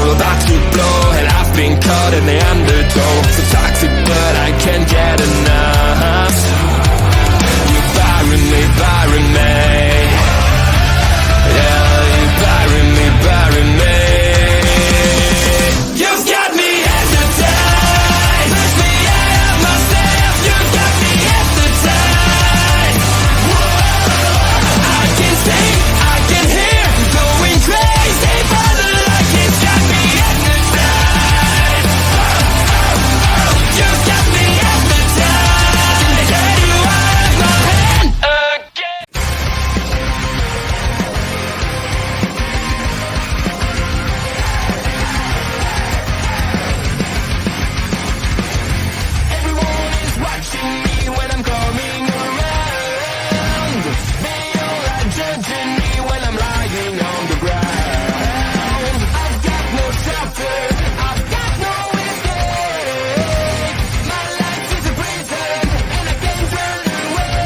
Well, about to blow, and I've been caught in the undertow. So toxic, but I can't get enough. You're burying me, burying me. Yeah, you're burying me, burying me. You've got me hesitate. Push me out of myself. You've got me hesitate. I can see, I can hear, going crazy for the light. It's got me hypnotized. You've got me hypnotized. They take you out of my hand again. Everyone is watching me when I'm coming around. They all are judging me when I'm lying on the ground. I've got no shelter, I've got no escape. My life is a prison and I can't run away.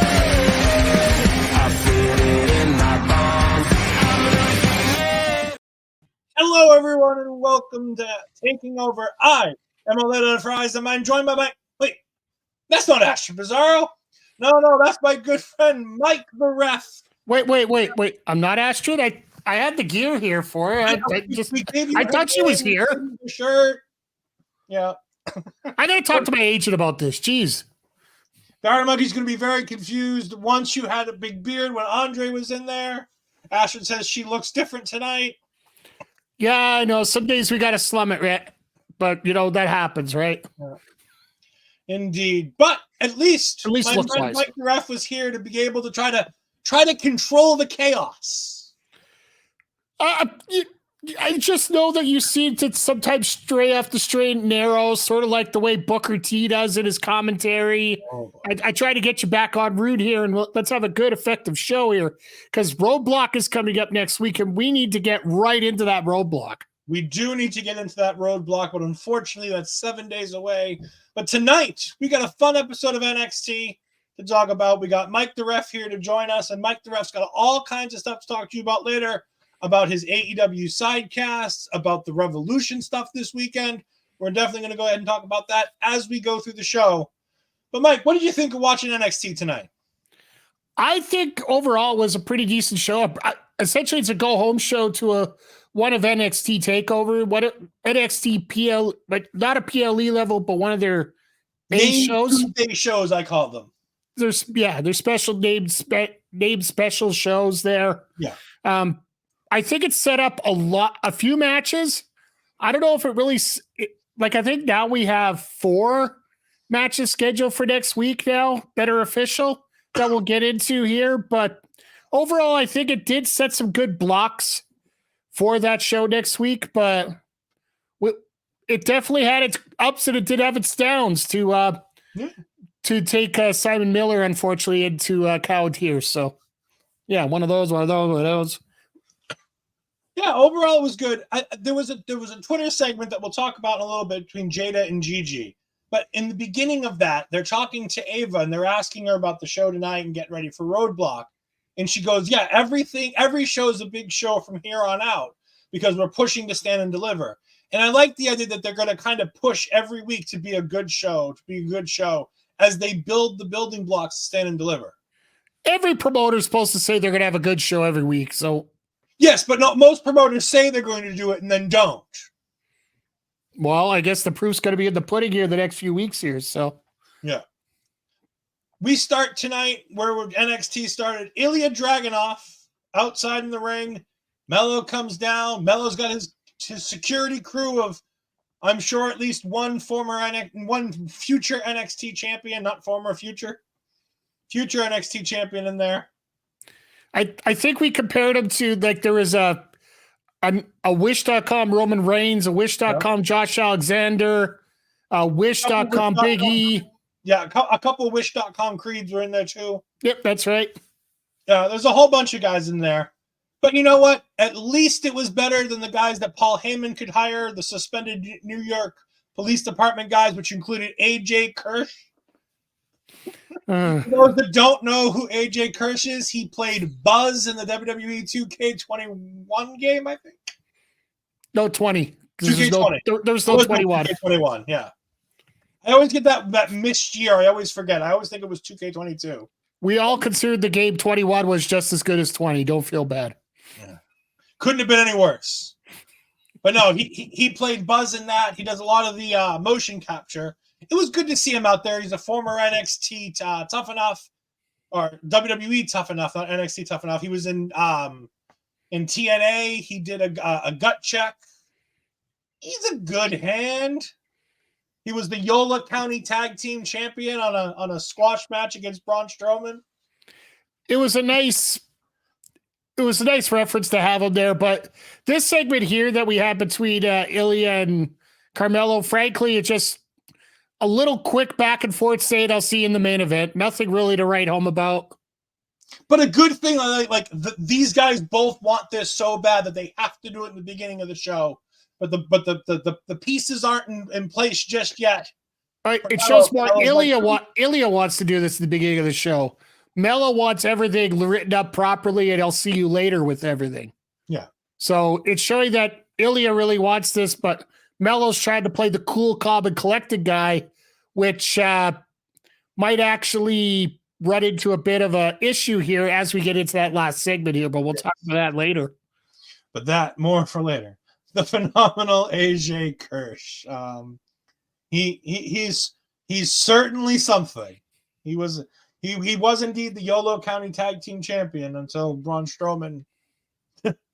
I feel it in my bones. I'm losing it. Hello, everyone, and welcome to Taking Over. I am a little fries, and I'm joined by my. Wait, that's not astridpizarro. No, that's my good friend Mike the Ref. Wait. I'm not Astrid. I had the gear here for her. I thought she was here. The shirt. Yeah. I gotta talk to my agent about this. Jeez. Garden Monkey's going to be very confused. Once you had a big beard when Andre was in there. Astrid says she looks different tonight. Yeah, I know. Some days we gotta slum it, right? But that happens, right? Indeed. But at least my looks friend wise. Mike the Ref was here to be able to try to control the chaos. I just know that you seem to sometimes stray off the straight and narrow, sort of like the way Booker T does in his commentary. Oh, I try to get you back on route here, and let's have a good, effective show here, because Roadblock is coming up next week, and we need to get right into that Roadblock. We do need to get into that roadblock, but unfortunately that's 7 days away. But tonight, we got a fun episode of NXT to talk about. We got Mike the Ref here to join us, and Mike the Ref's got all kinds of stuff to talk to you about later, about his AEW sidecasts, about the Revolution stuff this weekend. We're definitely going to go ahead and talk about that as we go through the show. But Mike, what did you think of watching NXT tonight? I think overall it was a pretty decent show. Essentially, it's a go-home show to one of NXT TakeOver, NXT PL, but not a PLE level, but one of their A shows. Tuesday shows, I call them. There's special named special shows there. Yeah. I think it's set up a few matches. I don't know if it really I think now we have 4 matches scheduled for next week now that are official that we'll get into here. But overall, I think it did set some good blocks for that show next week. But it definitely had its ups and it did have its downs to take Simon Miller, unfortunately, into count here. So, yeah, one of those. Yeah, overall it was good. There was a Twitter segment that we'll talk about in a little bit between Jaida and Gigi. But in the beginning of that, they're talking to Ava and they're asking her about the show tonight and getting ready for Roadblock. And she goes, yeah, every show is a big show from here on out because we're pushing to Stand and Deliver. And I like the idea that they're going to kind of push every week to be a good show, as they build the building blocks to Stand and Deliver. Every promoter is supposed to say they're going to have a good show every week. So, yes, but not most promoters say they're going to do it and then don't. Well, I guess the proof's going to be in the pudding here the next few weeks here. So, yeah. We start tonight where NXT started. Ilja Dragunov outside in the ring. Melo comes down. Melo's got his security crew of, I'm sure, at least one future NXT champion, not former, future NXT champion in there. I think we compared him to, like, there was a Wish.com Roman Reigns, a Wish.com Josh Alexander, a Wish.com Big E. Yeah, a couple of Wish.com Creeds were in there too. Yep, that's right. Yeah, there's a whole bunch of guys in there. But you know what? At least it was better than the guys that Paul Heyman could hire, the suspended New York Police Department guys, which included AJ Kirsch. For those that don't know who AJ Kirsch is, he played Buzz in the WWE 2K21 game, I think. No, 20. 2K20. There's no 21. 2K21, yeah. I always get that missed year. I always forget. I always think it was 2K22. We all considered the game 21 was just as good as 20. Don't feel bad. Yeah. Couldn't have been any worse. But no, he played Buzz in that. He does a lot of the motion capture. It was good to see him out there. He's a former NXT Tough Enough, or WWE Tough Enough, not NXT Tough Enough. He was in TNA. He did a gut check. He's a good hand. He was the Yola County Tag Team Champion on a squash match against Braun Strowman. It was a nice reference to have him there, but this segment here that we had between Ilja and Carmelo, frankly, it's just a little quick back and forth saying I'll see you in the main event. Nothing really to write home about. But a good thing, these guys both want this so bad that they have to do it in the beginning of the show. But the pieces aren't in place just yet. All right, it shows more. Ilja wants to do this at the beginning of the show. Melo wants everything written up properly, and I'll see you later with everything. Yeah. So it's showing that Ilja really wants this, but Melo's trying to play the cool, calm, and collected guy, which might actually run into a bit of an issue here as we get into that last segment here, but we'll talk about that later. But that, more for later. The phenomenal AJ Kirsch. He's certainly something. He was indeed the Yolo County Tag Team Champion until Braun Strowman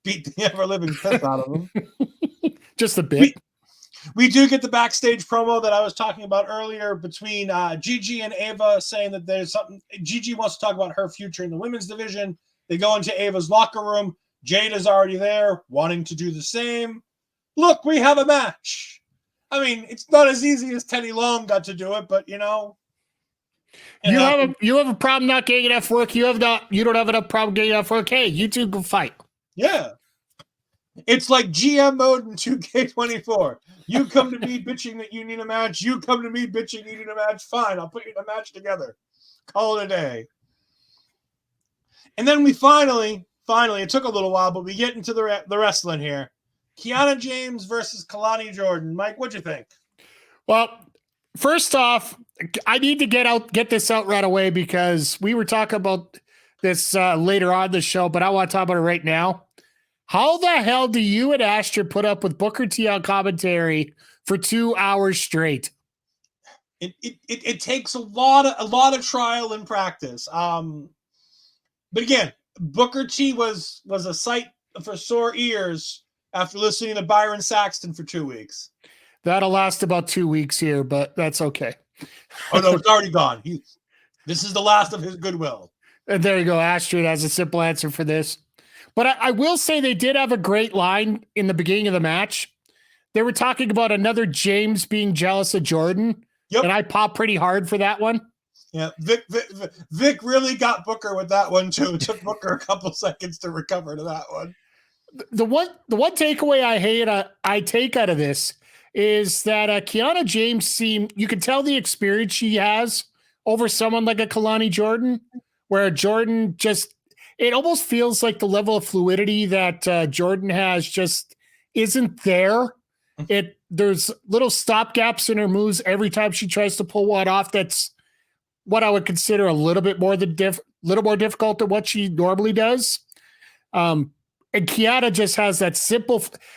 beat the ever-living piss out of him. Just a bit. We do get the backstage promo that I was talking about earlier between Gigi and Ava, saying that there's something. Gigi wants to talk about her future in the women's division. They go into Ava's locker room. Jaida's already there, wanting to do the same. Look, we have a match. I mean, it's not as easy as Teddy Long got to do it, but you know. You have a problem not getting enough work. You don't have enough problem getting enough work. Hey, you two can fight. Yeah. It's like GM mode in 2K24. You come to me bitching that you need a match. You come to me bitching you need a match. Fine, I'll put you in a match together. Call it a day. And then we finally, it took a little while, but we get into the wrestling here. Kiana James versus Kelani Jordan. Mike, what'd you think? Well, first off, I need to get this out right away because we were talking about this later on the show, but I want to talk about it right now. How the hell do you and Astrid put up with Booker T on commentary for 2 hours straight? It takes a lot of trial and practice. But again, Booker T was a sight for sore ears after listening to Byron Saxton for 2 weeks. That'll last about 2 weeks here, but that's okay. Oh, no, it's already gone. This is the last of his goodwill. And there you go. Astrid has a simple answer for this. But I will say they did have a great line in the beginning of the match. They were talking about another James being jealous of Jordan. Yep. And I popped pretty hard for that one. Yeah, Vic really got Booker with that one, too. It took Booker a couple seconds to recover to that one. The one takeaway I take out of this is that Kiana James you can tell the experience she has over someone like a Kelani Jordan, where Jordan it almost feels like the level of fluidity that Jordan has just isn't there. There's little stop gaps in her moves every time she tries to pull one off. That's what I would consider a little bit more little more difficult than what she normally does. And Kiana just has that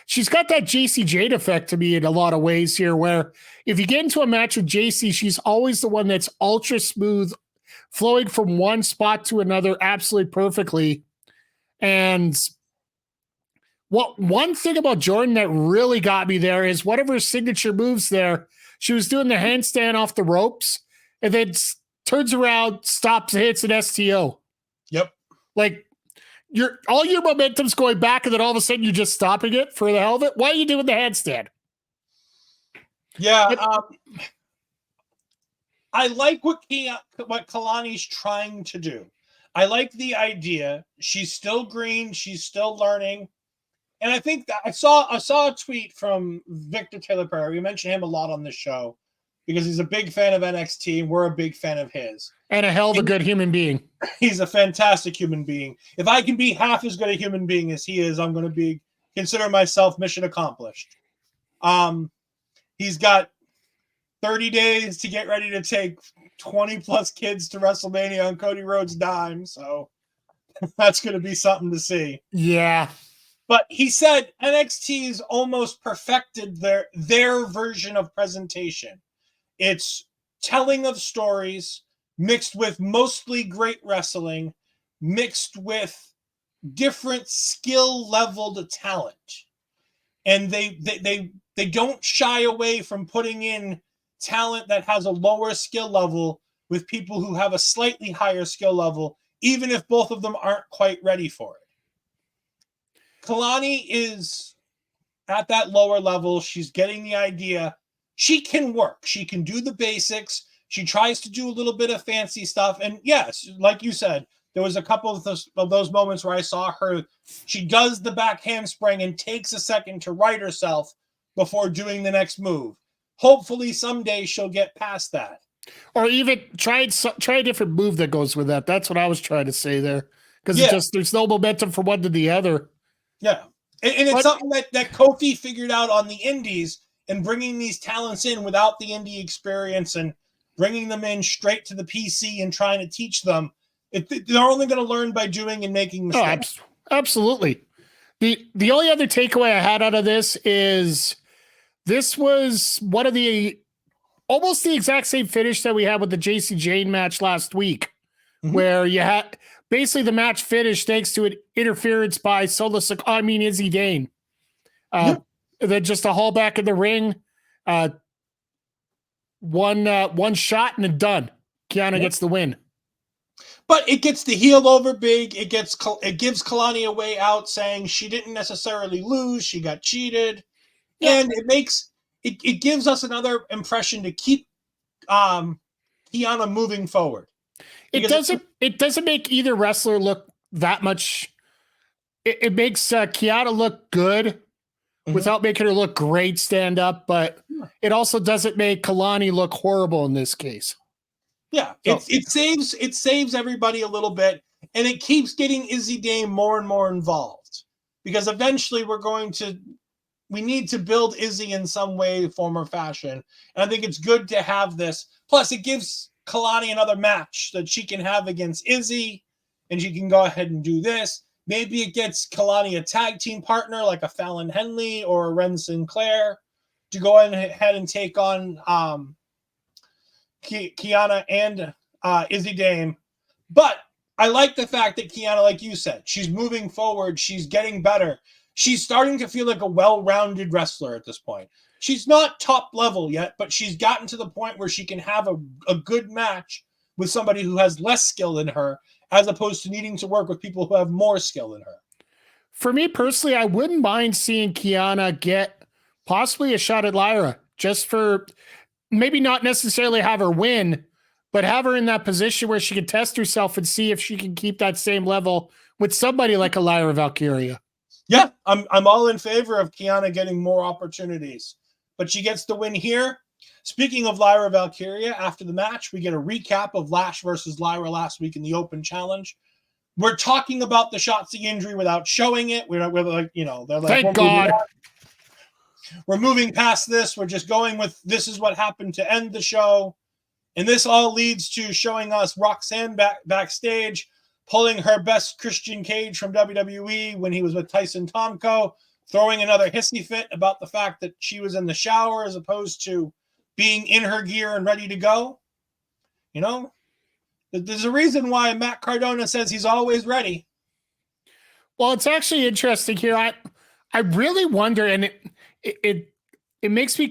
she's got that JC Jade effect to me in a lot of ways here, where if you get into a match with JC, she's always the one that's ultra smooth, flowing from one spot to another absolutely perfectly. And one thing about Jordan that really got me there is one of her signature moves there. She was doing the handstand off the ropes and then turns around, stops, hits an STO. Yep. Like, all your momentum's going back, and then all of a sudden you're just stopping it for the hell of it. Why are you doing the handstand? Yeah, I like what Kalani's trying to do. I like the idea. She's still green. She's still learning, and I think that I saw a tweet from Victor Taylor Perry. We mention him a lot on this show because he's a big fan of NXT, and we're a big fan of his. And a hell of a good human being. He's a fantastic human being. If I can be half as good a human being as he is, I'm going to consider myself mission accomplished. He's got 30 days to get ready to take 20 plus kids to WrestleMania on Cody Rhodes' dime. So that's going to be something to see. Yeah. But he said NXT's almost perfected their version of presentation. It's telling of stories mixed with mostly great wrestling, mixed with different skill leveled talent. And they don't shy away from putting in talent that has a lower skill level with people who have a slightly higher skill level, even if both of them aren't quite ready for it. Kelani is at that lower level. She's getting the idea. She can work. She can do the basics. She tries to do a little bit of fancy stuff. And yes, like you said, there was a couple of those moments where I saw her. She does the back handspring and takes a second to right herself before doing the next move. Hopefully someday she'll get past that. Or even try a different move that goes with that. That's what I was trying to say there. Because there's no momentum from one to the other. Yeah. And it's something that Kofi figured out on the indies, and bringing these talents in without the indie experience and bringing them in straight to the PC and trying to teach them. They're only going to learn by doing and making mistakes. Oh, absolutely. The only other takeaway I had out of this is this was one of the almost the exact same finish that we had with the JC Jane match last week, where you had basically the match finished thanks to an interference by Izzy Dane. Then just a haul back in the ring, one shot and then done. Kiana gets the win. But it gets the heel over big. It gives Kelani a way out, saying she didn't necessarily lose. She got cheated. Yeah. And it gives us another impression to keep Kiana moving forward. It doesn't make either wrestler look that much. It makes Kiana look good without making her look great stand up, but it also doesn't make Kelani look horrible in this case. Yeah, it saves everybody a little bit, and it keeps getting Izzy Dame more and more involved, because eventually we need to build Izzy in some way, form, or fashion. And I think it's good to have this. Plus, it gives Kelani another match that she can have against Izzy, and she can go ahead and do this. Maybe it gets Kelani a tag team partner like a Fallon Henley or a Ren Sinclair to go ahead and take on Kiana and Izzy Dame. But I like the fact that Kiana, like you said, she's moving forward. She's getting better. She's starting to feel like a well-rounded wrestler at this point. She's not top level yet, but she's gotten to the point where she can have a good match with somebody who has less skill than her, as opposed to needing to work with people who have more skill than her. For me personally, I wouldn't mind seeing Kiana get possibly a shot at Lyra, just for maybe not necessarily have her win, but have her in that position where she can test herself and see if she can keep that same level with somebody like a Lyra Valkyria. Yeah, I'm all in favor of Kiana getting more opportunities, but she gets the win here. Speaking of Lyra Valkyria, after the match, we get a recap of Lash versus Lyra last week in the Open Challenge. We're talking about the Shotzi injury without showing it. We're like, they're like, thank God. We're moving past this. We're just going with this is what happened to end the show. And this all leads to showing us Roxanne backstage, pulling her best Christian Cage from WWE when he was with Tyson Tomko, throwing another hissy fit about the fact that she was in the shower as opposed to being in her gear and ready to go. There's a reason why Matt Cardona says he's always ready. Well, it's actually interesting here. I really wonder, and it makes me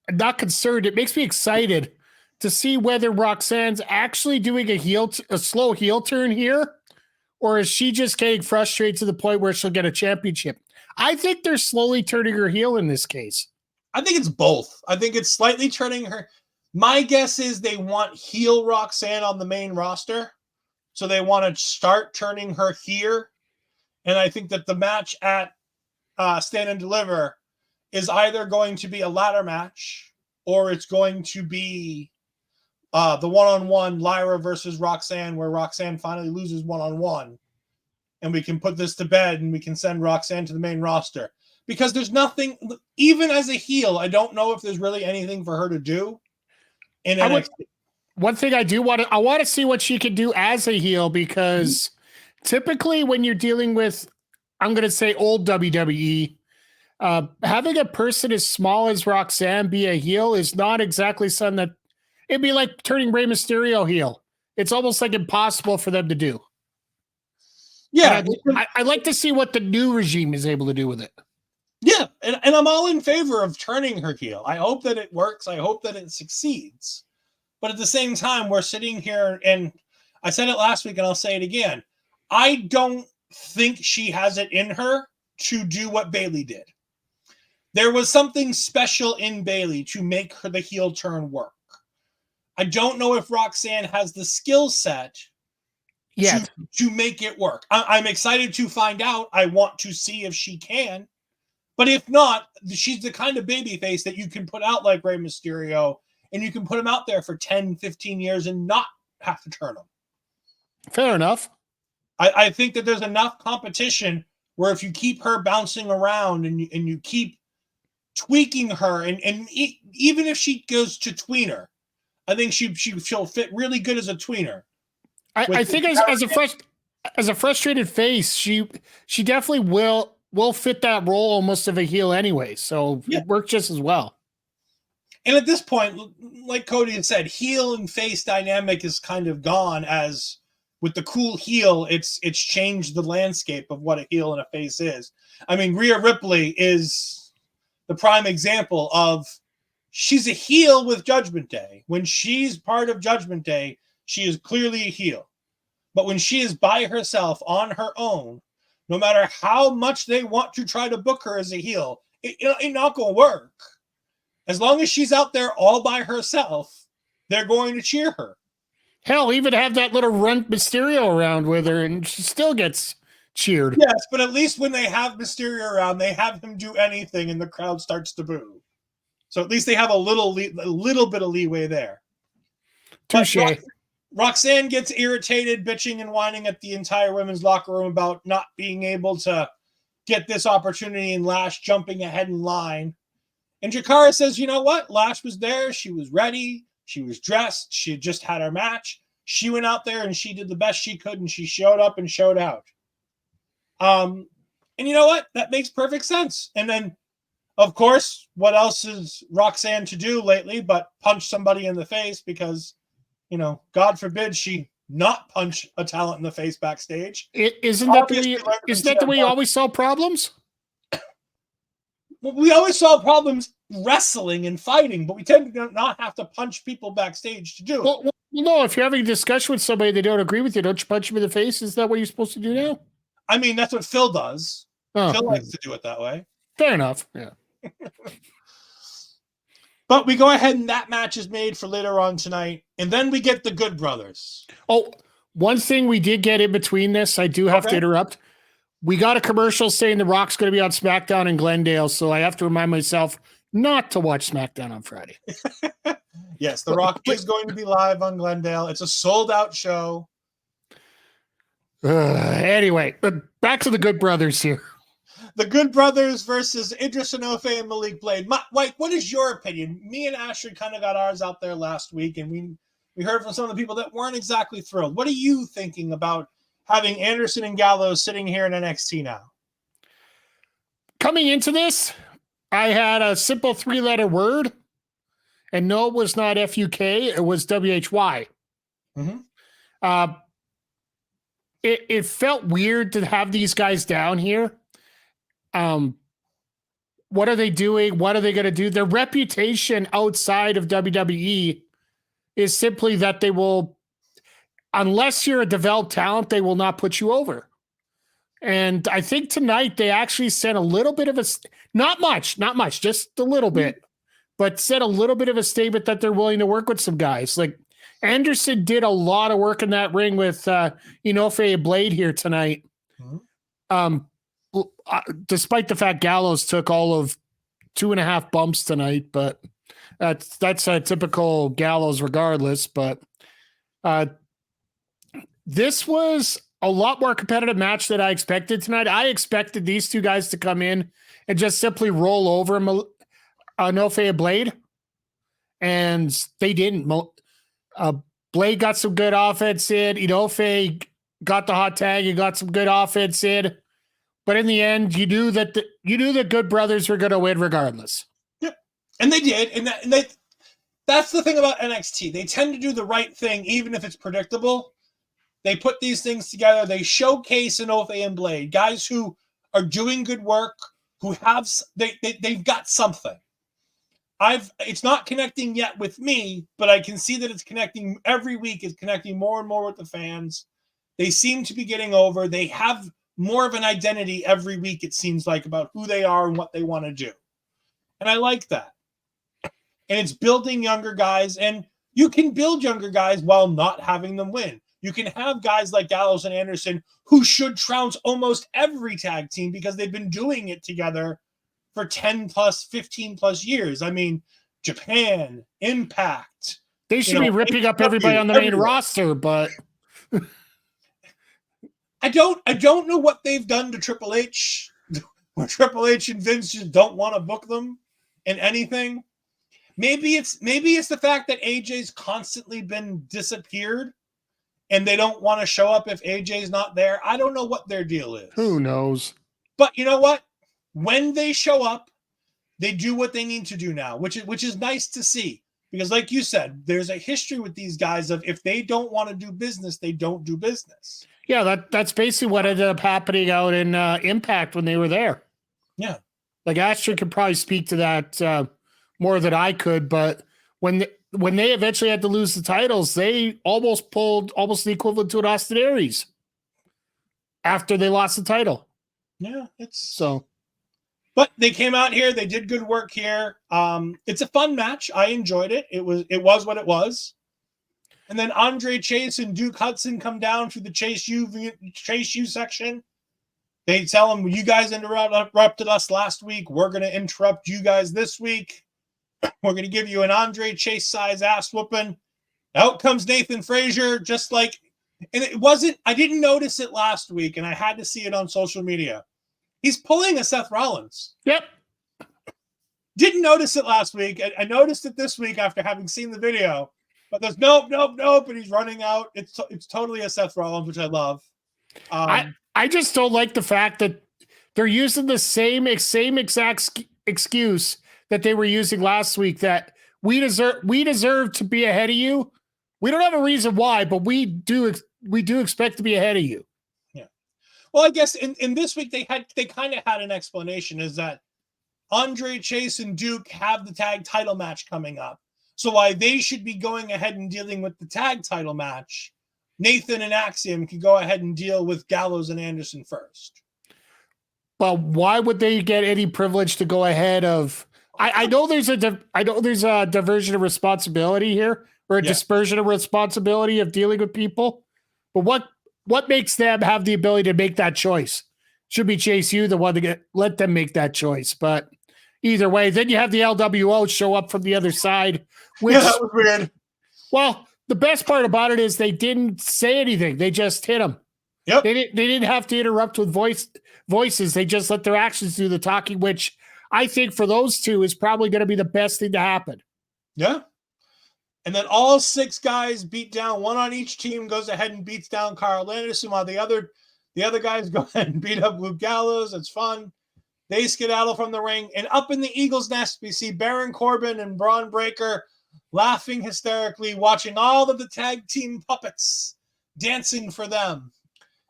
not concerned. It makes me excited to see whether Roxanne's actually doing a slow heel turn here, or is she just getting frustrated to the point where she'll get a championship? I think they're slowly turning her heel in this case. I think it's both. I think it's slightly turning her. My guess is they want heel Roxanne on the main roster, so they want to start turning her here. And I think that the match at Stand and Deliver is either going to be a ladder match, or it's going to be the one-on-one Lyra versus Roxanne, where Roxanne finally loses one-on-one, and we can put this to bed and we can send Roxanne to the main roster. because there's nothing, even as a heel, I don't know if there's really anything for her to do in NXT. One thing I want to see what she can do as a heel, because typically when you're dealing with, I'm going to say old WWE, having a person as small as Roxanne be a heel is not exactly something that, it'd be like turning Rey Mysterio heel. It's almost like impossible for them to do. Yeah. I'd like to see what the new regime is able to do with it. Yeah. And I'm all in favor of turning her heel. I hope that it works. I hope that it succeeds. But at the same time, we're sitting here, and I said it last week and I'll say it again. I don't think she has it in her to do what Bayley did. There was something special in Bayley to make her the heel turn work. I don't know if Roxanne has the skill set to make it work. I'm excited to find out. I want to see if she can. But if not, she's the kind of babyface that you can put out like Rey Mysterio, and you can put him out there for 10, 15 years and not have to turn him. Fair enough. I think that there's enough competition where if you keep her bouncing around and you keep tweaking her, and even if she goes to tweener, I think she'll fit really good as a tweener. I think as a frustrated face, she definitely will fit that role almost of a heel anyway. So it worked just as well. And at this point, like Cody had said, heel and face dynamic is kind of gone. As with the cool heel, it's changed the landscape of what a heel and a face is. I mean, Rhea Ripley is the prime example of, she's a heel with Judgment Day. When she's part of Judgment Day, she is clearly a heel. But when she is by herself on her own, no matter how much they want to try to book her as a heel, it ain't not going to work. As long as she's out there all by herself, they're going to cheer her. Hell, even have that little runt Mysterio around with her, and she still gets cheered. Yes, but at least when they have Mysterio around, they have him do anything and the crowd starts to boo. So at least they have a little bit of leeway there. Touche. Roxanne gets irritated, bitching and whining at the entire women's locker room about not being able to get this opportunity, and Lash jumping ahead in line. And Jakara says, you know what? Lash was there. She was ready. She was dressed. She had just had her match. She went out there and she did the best she could, and she showed up and showed out. And you know what? That makes perfect sense. And then, of course, what else is Roxanne to do lately but punch somebody in the face? Because, God forbid she not punch a talent in the face backstage. Isn't that the way you always solve problems? We always solve problems wrestling and fighting, but we tend to not have to punch people backstage to do it. Well, no, if you're having a discussion with somebody they don't agree with you, don't you punch them in the face? Is that what you're supposed to do now? I mean, that's what Phil does. Oh, Phil likes to do it that way. Fair enough. Yeah. But we go ahead, and that match is made for later on tonight. And then we get the Good Brothers. Oh, one thing we did get in between this, I do have to interrupt. We got a commercial saying The Rock's going to be on SmackDown in Glendale, so I have to remind myself not to watch SmackDown on Friday. Yes, The Rock is going to be live on Glendale. It's a sold-out show. Anyway, back to the Good Brothers here. The Good Brothers versus Idris Enofe and Malik Blade. Mike, what is your opinion? Me and Ashley kind of got ours out there last week, and we heard from some of the people that weren't exactly thrilled. What are you thinking about having Anderson and Gallows sitting here in NXT now? Coming into this, I had a simple 3-letter word, and no, it was not F-U-K, it was W-H-Y. Mm-hmm. It felt weird to have these guys down here. What are they doing? What are they going to do? Their reputation outside of WWE is simply that they will, unless you're a developed talent, they will not put you over. And I think tonight they actually sent a little bit of a, not much, just a little bit, but said a little bit of a statement that they're willing to work with some guys. Like Anderson did a lot of work in that ring with Enofe and Blade here tonight. Mm-hmm. Despite the fact Gallows took all of 2.5 bumps tonight, but that's a typical Gallows regardless. But this was a lot more competitive match than I expected tonight. I expected these two guys to come in and just simply roll over Enofe and Blade, and they didn't. Blade got some good offense in. Enofe got the hot tag and got some good offense in. But in the end, you knew that the Good Brothers were going to win regardless. Yep, and they did. And that's the thing about NXT. They tend to do the right thing, even if it's predictable. They put these things together. They showcase Enofe and Blade, guys who are doing good work, who have they've got something. It's not connecting yet with me, but I can see that it's connecting every week. It's connecting more and more with the fans. They seem to be getting over. They have more of an identity every week, it seems like, about who they are and what they want to do. And I like that. And it's building younger guys, and you can build younger guys while not having them win. You can have guys like Gallows and Anderson who should trounce almost every tag team because they've been doing it together for 10 plus, 15 plus years. I mean, Japan, Impact. They should be ripping up everybody on the main roster, but I don't know what they've done to Triple H, where Triple H and Vince just don't want to book them in anything. Maybe it's the fact that AJ's constantly been disappeared and they don't want to show up if AJ's not there. I don't know what their deal is. Who knows? But you know what? When they show up, they do what they need to do now, which is nice to see. Because like you said, there's a history with these guys of if they don't want to do business, they don't do business. Yeah, that's basically what ended up happening out in Impact when they were there. Yeah. Like Astrid could probably speak to that more than I could, but when they eventually had to lose the titles, they almost pulled almost the equivalent to an Austin Aries after they lost the title. Yeah, but they came out here, they did good work here. It's a fun match. I enjoyed it. It was what it was. And then Andre Chase and Duke Hudson come down through the Chase U section. They tell them, you guys interrupted us last week. We're going to interrupt you guys this week. We're going to give you an Andre Chase size ass whooping. Out comes Nathan Frazier, just like, and I didn't notice it last week, and I had to see it on social media. He's pulling a Seth Rollins. Yep. Didn't notice it last week. I noticed it this week after having seen the video. But there's nope, and he's running out. It's totally a Seth Rollins, which I love. I just don't like the fact that they're using the same exact excuse that they were using last week, that we deserve to be ahead of you. We don't have a reason why, but we do expect to be ahead of you. Yeah. Well, I guess in this week they kind of had an explanation, is that Andre Chase and Duke have the tag title match coming up. So why they should be going ahead and dealing with the tag title match, Nathan and Axiom can go ahead and deal with Gallows and Anderson first. Well, why would they get any privilege to go ahead of? I know there's a diversion of responsibility here, or a dispersion of responsibility of dealing with people. But what makes them have the ability to make that choice? Should be Chase U, the one to let them make that choice. But either way, then you have the LWO show up from the other side. Which, yeah, that was weird. Well, the best part about it is they didn't say anything. They just hit them. Yep. They didn't have to interrupt with voices. They just let their actions do the talking, which I think for those two is probably going to be the best thing to happen. Yeah. And then all 6 guys beat down. One on each team goes ahead and beats down Carl Anderson, while the other guys go ahead and beat up Luke Gallows. It's fun. They skedaddle from the ring. And up in the Eagle's Nest, we see Baron Corbin and Braun Breaker laughing hysterically, watching all of the tag team puppets dancing for them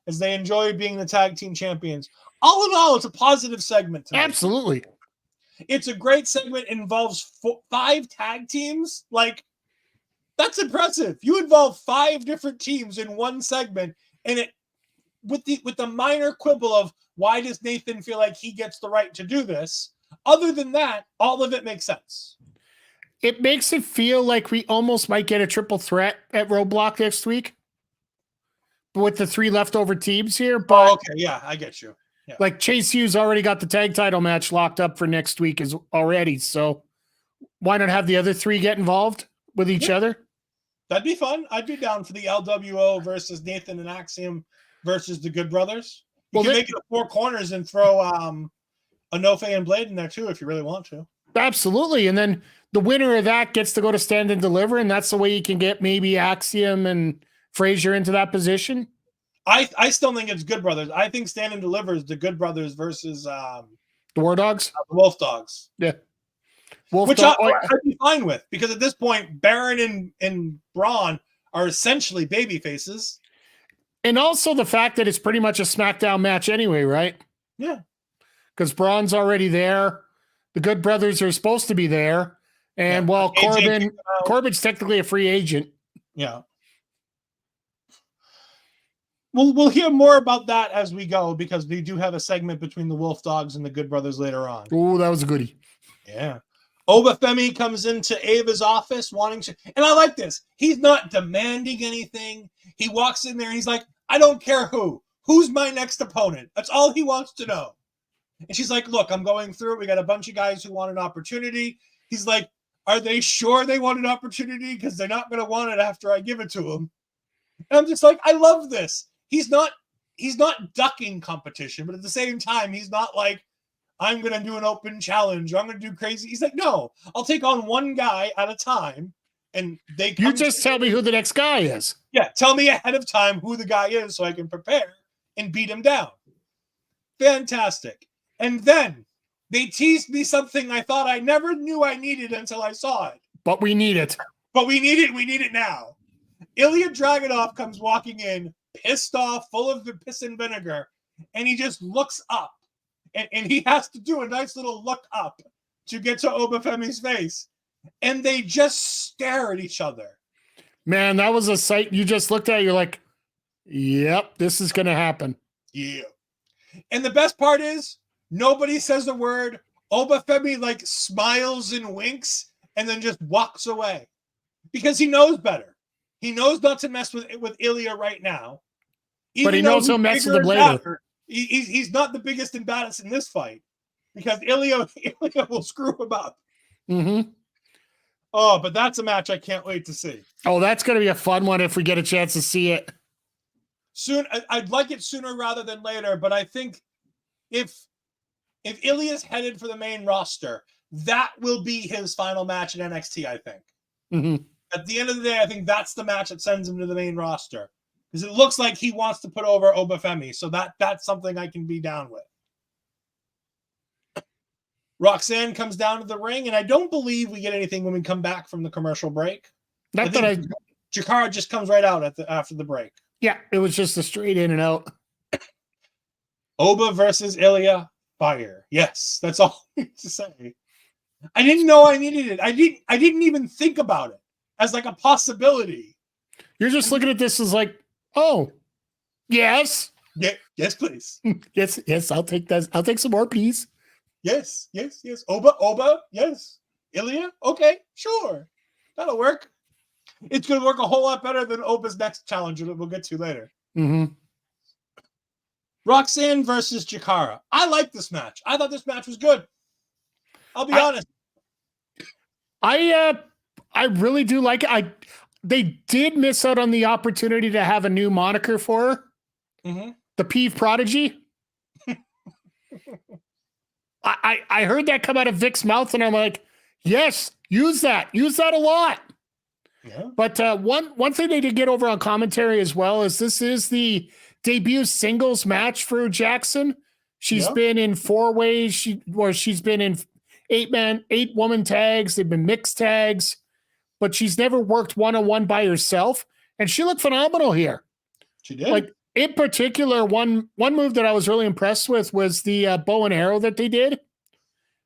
as they enjoy being the tag team champions. All in all, it's a positive segment tonight. Absolutely. It's a great segment. It involves 5 tag teams. Like, that's impressive. You involve 5 different teams in one segment, and it with the minor quibble of why does Nathan feel like he gets the right to do this? Other than that, all of it makes sense. It makes it feel like we almost might get a triple threat at Roadblock next week with the 3 leftover teams here. But okay. Yeah, I get you. Yeah. Like Chase Hughes already got the tag title match locked up for next week already. So why not have the other 3 get involved with each other? That'd be fun. I'd be down for the LWO versus Nathan and Axiom versus the Good Brothers. You Well, can make it 4 corners and throw Enofe and Blade in there too if you really want to. Absolutely. And then the winner of that gets to go to Stand and Deliver, and that's the way you can get maybe Axiom and Frazier into that position. I still think it's Good Brothers. I think Stand and Deliver is the Good Brothers versus the War Dogs? The Wolf Dogs. Yeah. Which I'd be fine with, because at this point, Baron and Braun are essentially baby faces. And also the fact that it's pretty much a SmackDown match anyway, right? Yeah. Because Braun's already there. The Good Brothers are supposed to be there. And Corbin's technically a free agent. Yeah. We'll hear more about that as we go, because we do have a segment between the Wolf Dogs and the Good Brothers later on. Oh, that was a goodie. Yeah. Obafemi comes into Ava's office wanting to, and I like this. He's not demanding anything. He walks in there and he's like, I don't care who's my next opponent. That's all he wants to know. And she's like, look, I'm going through it. We got a bunch of guys who want an opportunity. He's like, are they sure they want an opportunity? Because they're not going to want it after I give it to them. And I'm just like, I love this. He's not ducking competition, but at the same time, he's not like, I'm going to do an open challenge, or I'm going to do crazy. He's like, no, I'll take on one guy at a time. And they come. You just tell me who the next guy is. Yeah, tell me ahead of time who the guy is so I can prepare and beat him down. Fantastic. And then they teased me something I thought I never knew I needed until I saw it. But we need it. But we need it. We need it now. Ilja Dragunov comes walking in, pissed off, full of the piss and vinegar, and he just looks up. And he has to do a nice little look up to get to Obafemi's face. And they just stare at each other. Man, that was a sight you just looked at. You're like, yep, this is going to happen. Yeah. And the best part is, nobody says a word. Obafemi like smiles and winks and then just walks away. Because he knows better. He knows not to mess with Ilja right now. But he knows he'll mess with him later. He's not the biggest and baddest in this fight, because Ilja will screw him up. Mm-hmm. Oh, but that's a match I can't wait to see. Oh, that's going to be a fun one if we get a chance to see it. Soon, I'd like it sooner rather than later, but I think if Ilja's headed for the main roster, that will be his final match in NXT, I think. Mm-hmm. At the end of the day, I think that's the match that sends him to the main roster. Because it looks like he wants to put over Obafemi, so that's something I can be down with. Roxanne comes down to the ring, and I don't believe we get anything when we come back from the commercial break. Jakara just comes right out after the break. Yeah, it was just a straight in and out. Oba versus Ilja, fire. Yes, that's all I need to say. I didn't know I needed it. I didn't even think about it as like a possibility. You're just looking at this as like, oh, yes. Yeah, yes, please. Yes, I'll take that. I'll take some more, please. Yes. Oba, yes. Ilja, okay, sure. That'll work. It's going to work a whole lot better than Oba's next challenge that we'll get to later. Mm-hmm. Roxanne versus Jakara. I like this match. I thought this match was good. I'll be honest. I really do like it. They did miss out on the opportunity to have a new moniker for her. Mm-hmm. The Peeve Prodigy. I heard that come out of Vic's mouth, and I'm like, yes, use that. Use that a lot. Yeah. But one thing they did get over on commentary as well is this is the debut singles match for Jackson. She's been in 4-ways. She's been in 8-woman tags. They've been mixed tags, but she's never worked one-on-one by herself. And she looked phenomenal here. She did. Like in particular, one move that I was really impressed with was the bow and arrow that they did,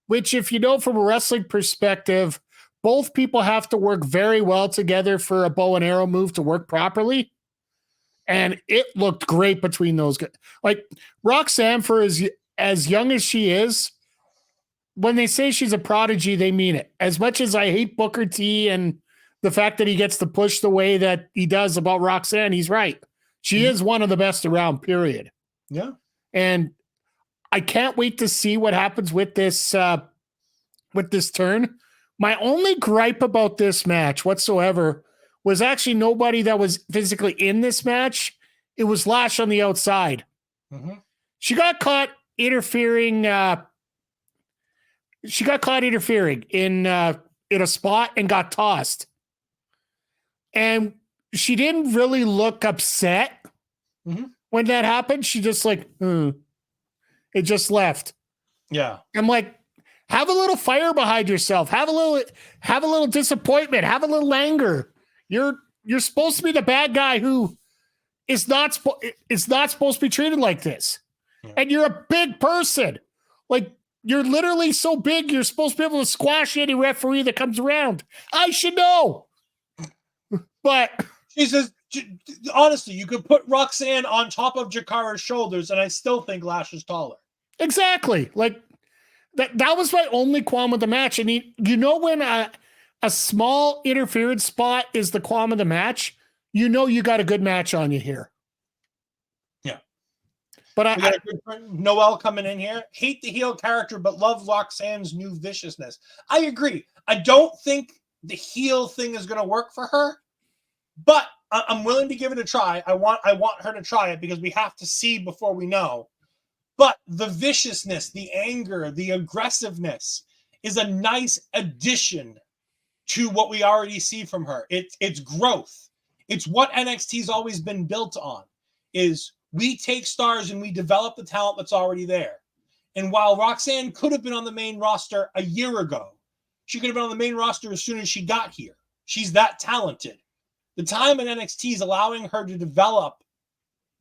which, if you know from a wrestling perspective, both people have to work very well together for a bow and arrow move to work properly. And it looked great between those guys. Like Roxanne, for as young as she is, when they say she's a prodigy, they mean it. As much as I hate Booker T and the fact that he gets to push the way that he does about Roxanne, he's right. She is one of the best around, period. Yeah. And I can't wait to see what happens with this turn. My only gripe about this match whatsoever was actually nobody that was physically in this match. it was Lash on the outside. Mm-hmm. She got caught interfering. She got caught interfering in a spot and got tossed. And she didn't really look upset when that happened. She just like, it just left. Yeah. I'm like, have a little fire behind yourself. Have a little disappointment. Have a little anger. You're supposed to be the bad guy who is not supposed to be treated like this. Yeah. And you're a big person. Like, you're literally so big, you're supposed to be able to squash any referee that comes around. I should know. But she says, honestly, you could put Roxanne on top of Jakara's shoulders, and I still think Lash is taller. Exactly. Like, that was my only qualm with the match. And you know when a small interference spot is the qualm of the match, you know you got a good match on you here. Yeah. But we got a good friend, Noel, coming in here. Hate the heel character, but love Roxanne's new viciousness. I agree. I don't think the heel thing is going to work for her, but I'm willing to give it a try. I want her to try it because we have to see before we know. But the viciousness, the anger, the aggressiveness is a nice addition to what we already see from her. It's growth. It's what NXT's always been built on, is we take stars and we develop the talent that's already there. And while Roxanne could have been on the main roster a year ago, she could have been on the main roster as soon as she got here. She's that talented. The time in NXT is allowing her to develop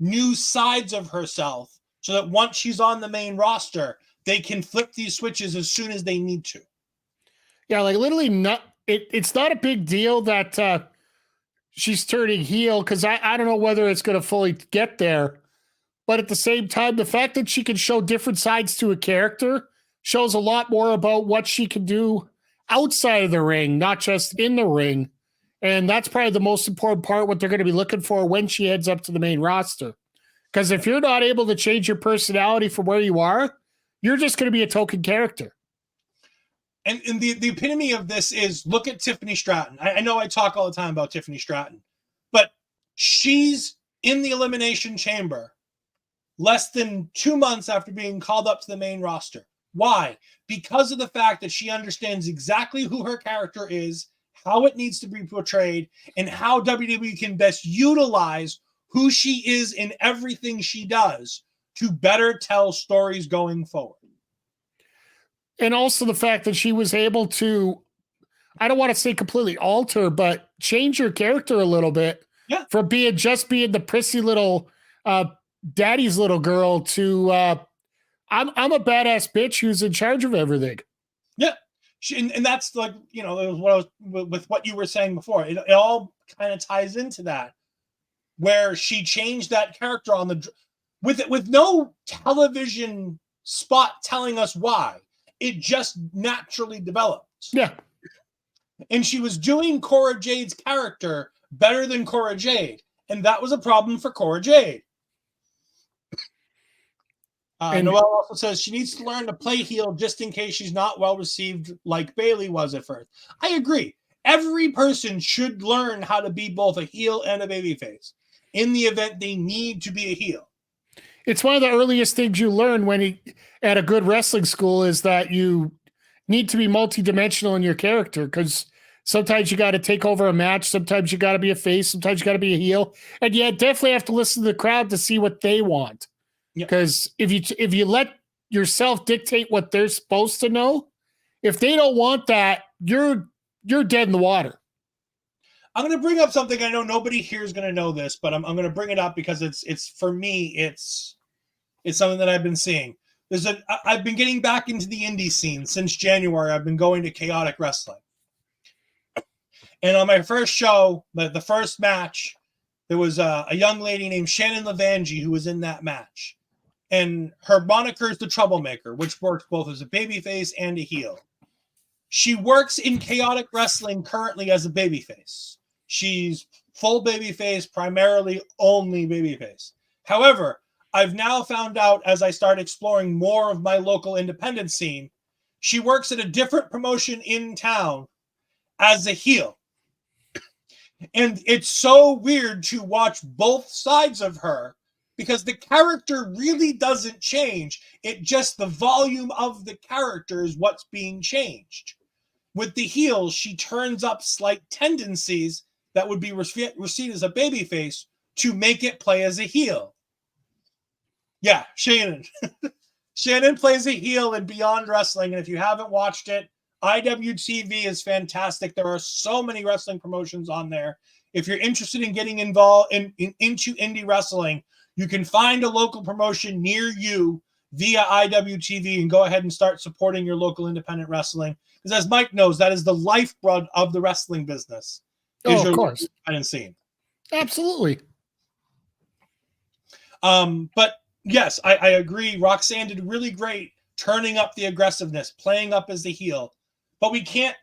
new sides of herself so that once she's on the main roster, they can flip these switches as soon as they need to. Yeah, like literally it's not a big deal that she's turning heel, because I don't know whether it's going to fully get there. But at the same time, the fact that she can show different sides to a character shows a lot more about what she can do outside of the ring, not just in the ring. And that's probably the most important part, what they're going to be looking for when she heads up to the main roster. Because if you're not able to change your personality from where you are, you're just going to be a token character. And the epitome of this is, look at Tiffany Stratton. I know I talk all the time about Tiffany Stratton, but she's in the Elimination Chamber less than 2 months after being called up to the main roster. Why? Because of the fact that she understands exactly who her character is, how it needs to be portrayed, and how WWE can best utilize who she is in everything she does to better tell stories going forward. And also the fact that she was able to, I don't want to say completely alter, but change her character a little bit. Yeah. From being the prissy little daddy's little girl to I'm a badass bitch who's in charge of everything. Yeah. And that's like, with what you were saying before, it all kind of ties into that, where she changed that character with no television spot telling us why. It just naturally developed. Yeah. And she was doing Cora Jade's character better than Cora Jade. And that was a problem for Cora Jade. Noel also says she needs to learn to play heel just in case she's not well received like Bayley was at first. I agree. Every person should learn how to be both a heel and a babyface in the event they need to be a heel. It's one of the earliest things you learn at a good wrestling school, is that you need to be multidimensional in your character, because sometimes you got to take over a match. Sometimes you got to be a face. Sometimes you got to be a heel. And you definitely have to listen to the crowd to see what they want. Because if you let yourself dictate what they're supposed to know, if they don't want that, you're dead in the water. I'm going to bring up something. I know nobody here is going to know this, but I'm going to bring it up because it's for me, it's something that I've been seeing. I've been getting back into the indie scene since January. I've been going to Chaotic Wrestling. And on my first show, the first match, there was a young lady named Shannon Levangie who was in that match. And her moniker is the Troublemaker, which works both as a babyface and a heel. She works in Chaotic Wrestling currently as a babyface. She's full babyface, primarily only babyface. However, I've now found out, as I start exploring more of my local independent scene, she works at a different promotion in town as a heel. And it's so weird to watch both sides of her because the character really doesn't change. It just the volume of the character is what's being changed. With the heels, she turns up slight tendencies that would be received as a babyface to make it play as a heel. Yeah, Shannon. Shannon plays a heel in Beyond Wrestling, and if you haven't watched it, IWTV is fantastic. There are so many wrestling promotions on there. If you're interested in getting involved into indie wrestling, you can find a local promotion near you via IWTV and go ahead and start supporting your local independent wrestling. Because as Mike knows, that is the lifeblood of the wrestling business. Oh, of course. Independent scene. Absolutely. But yes, I agree. Roxanne did really great turning up the aggressiveness, playing up as the heel. But we can't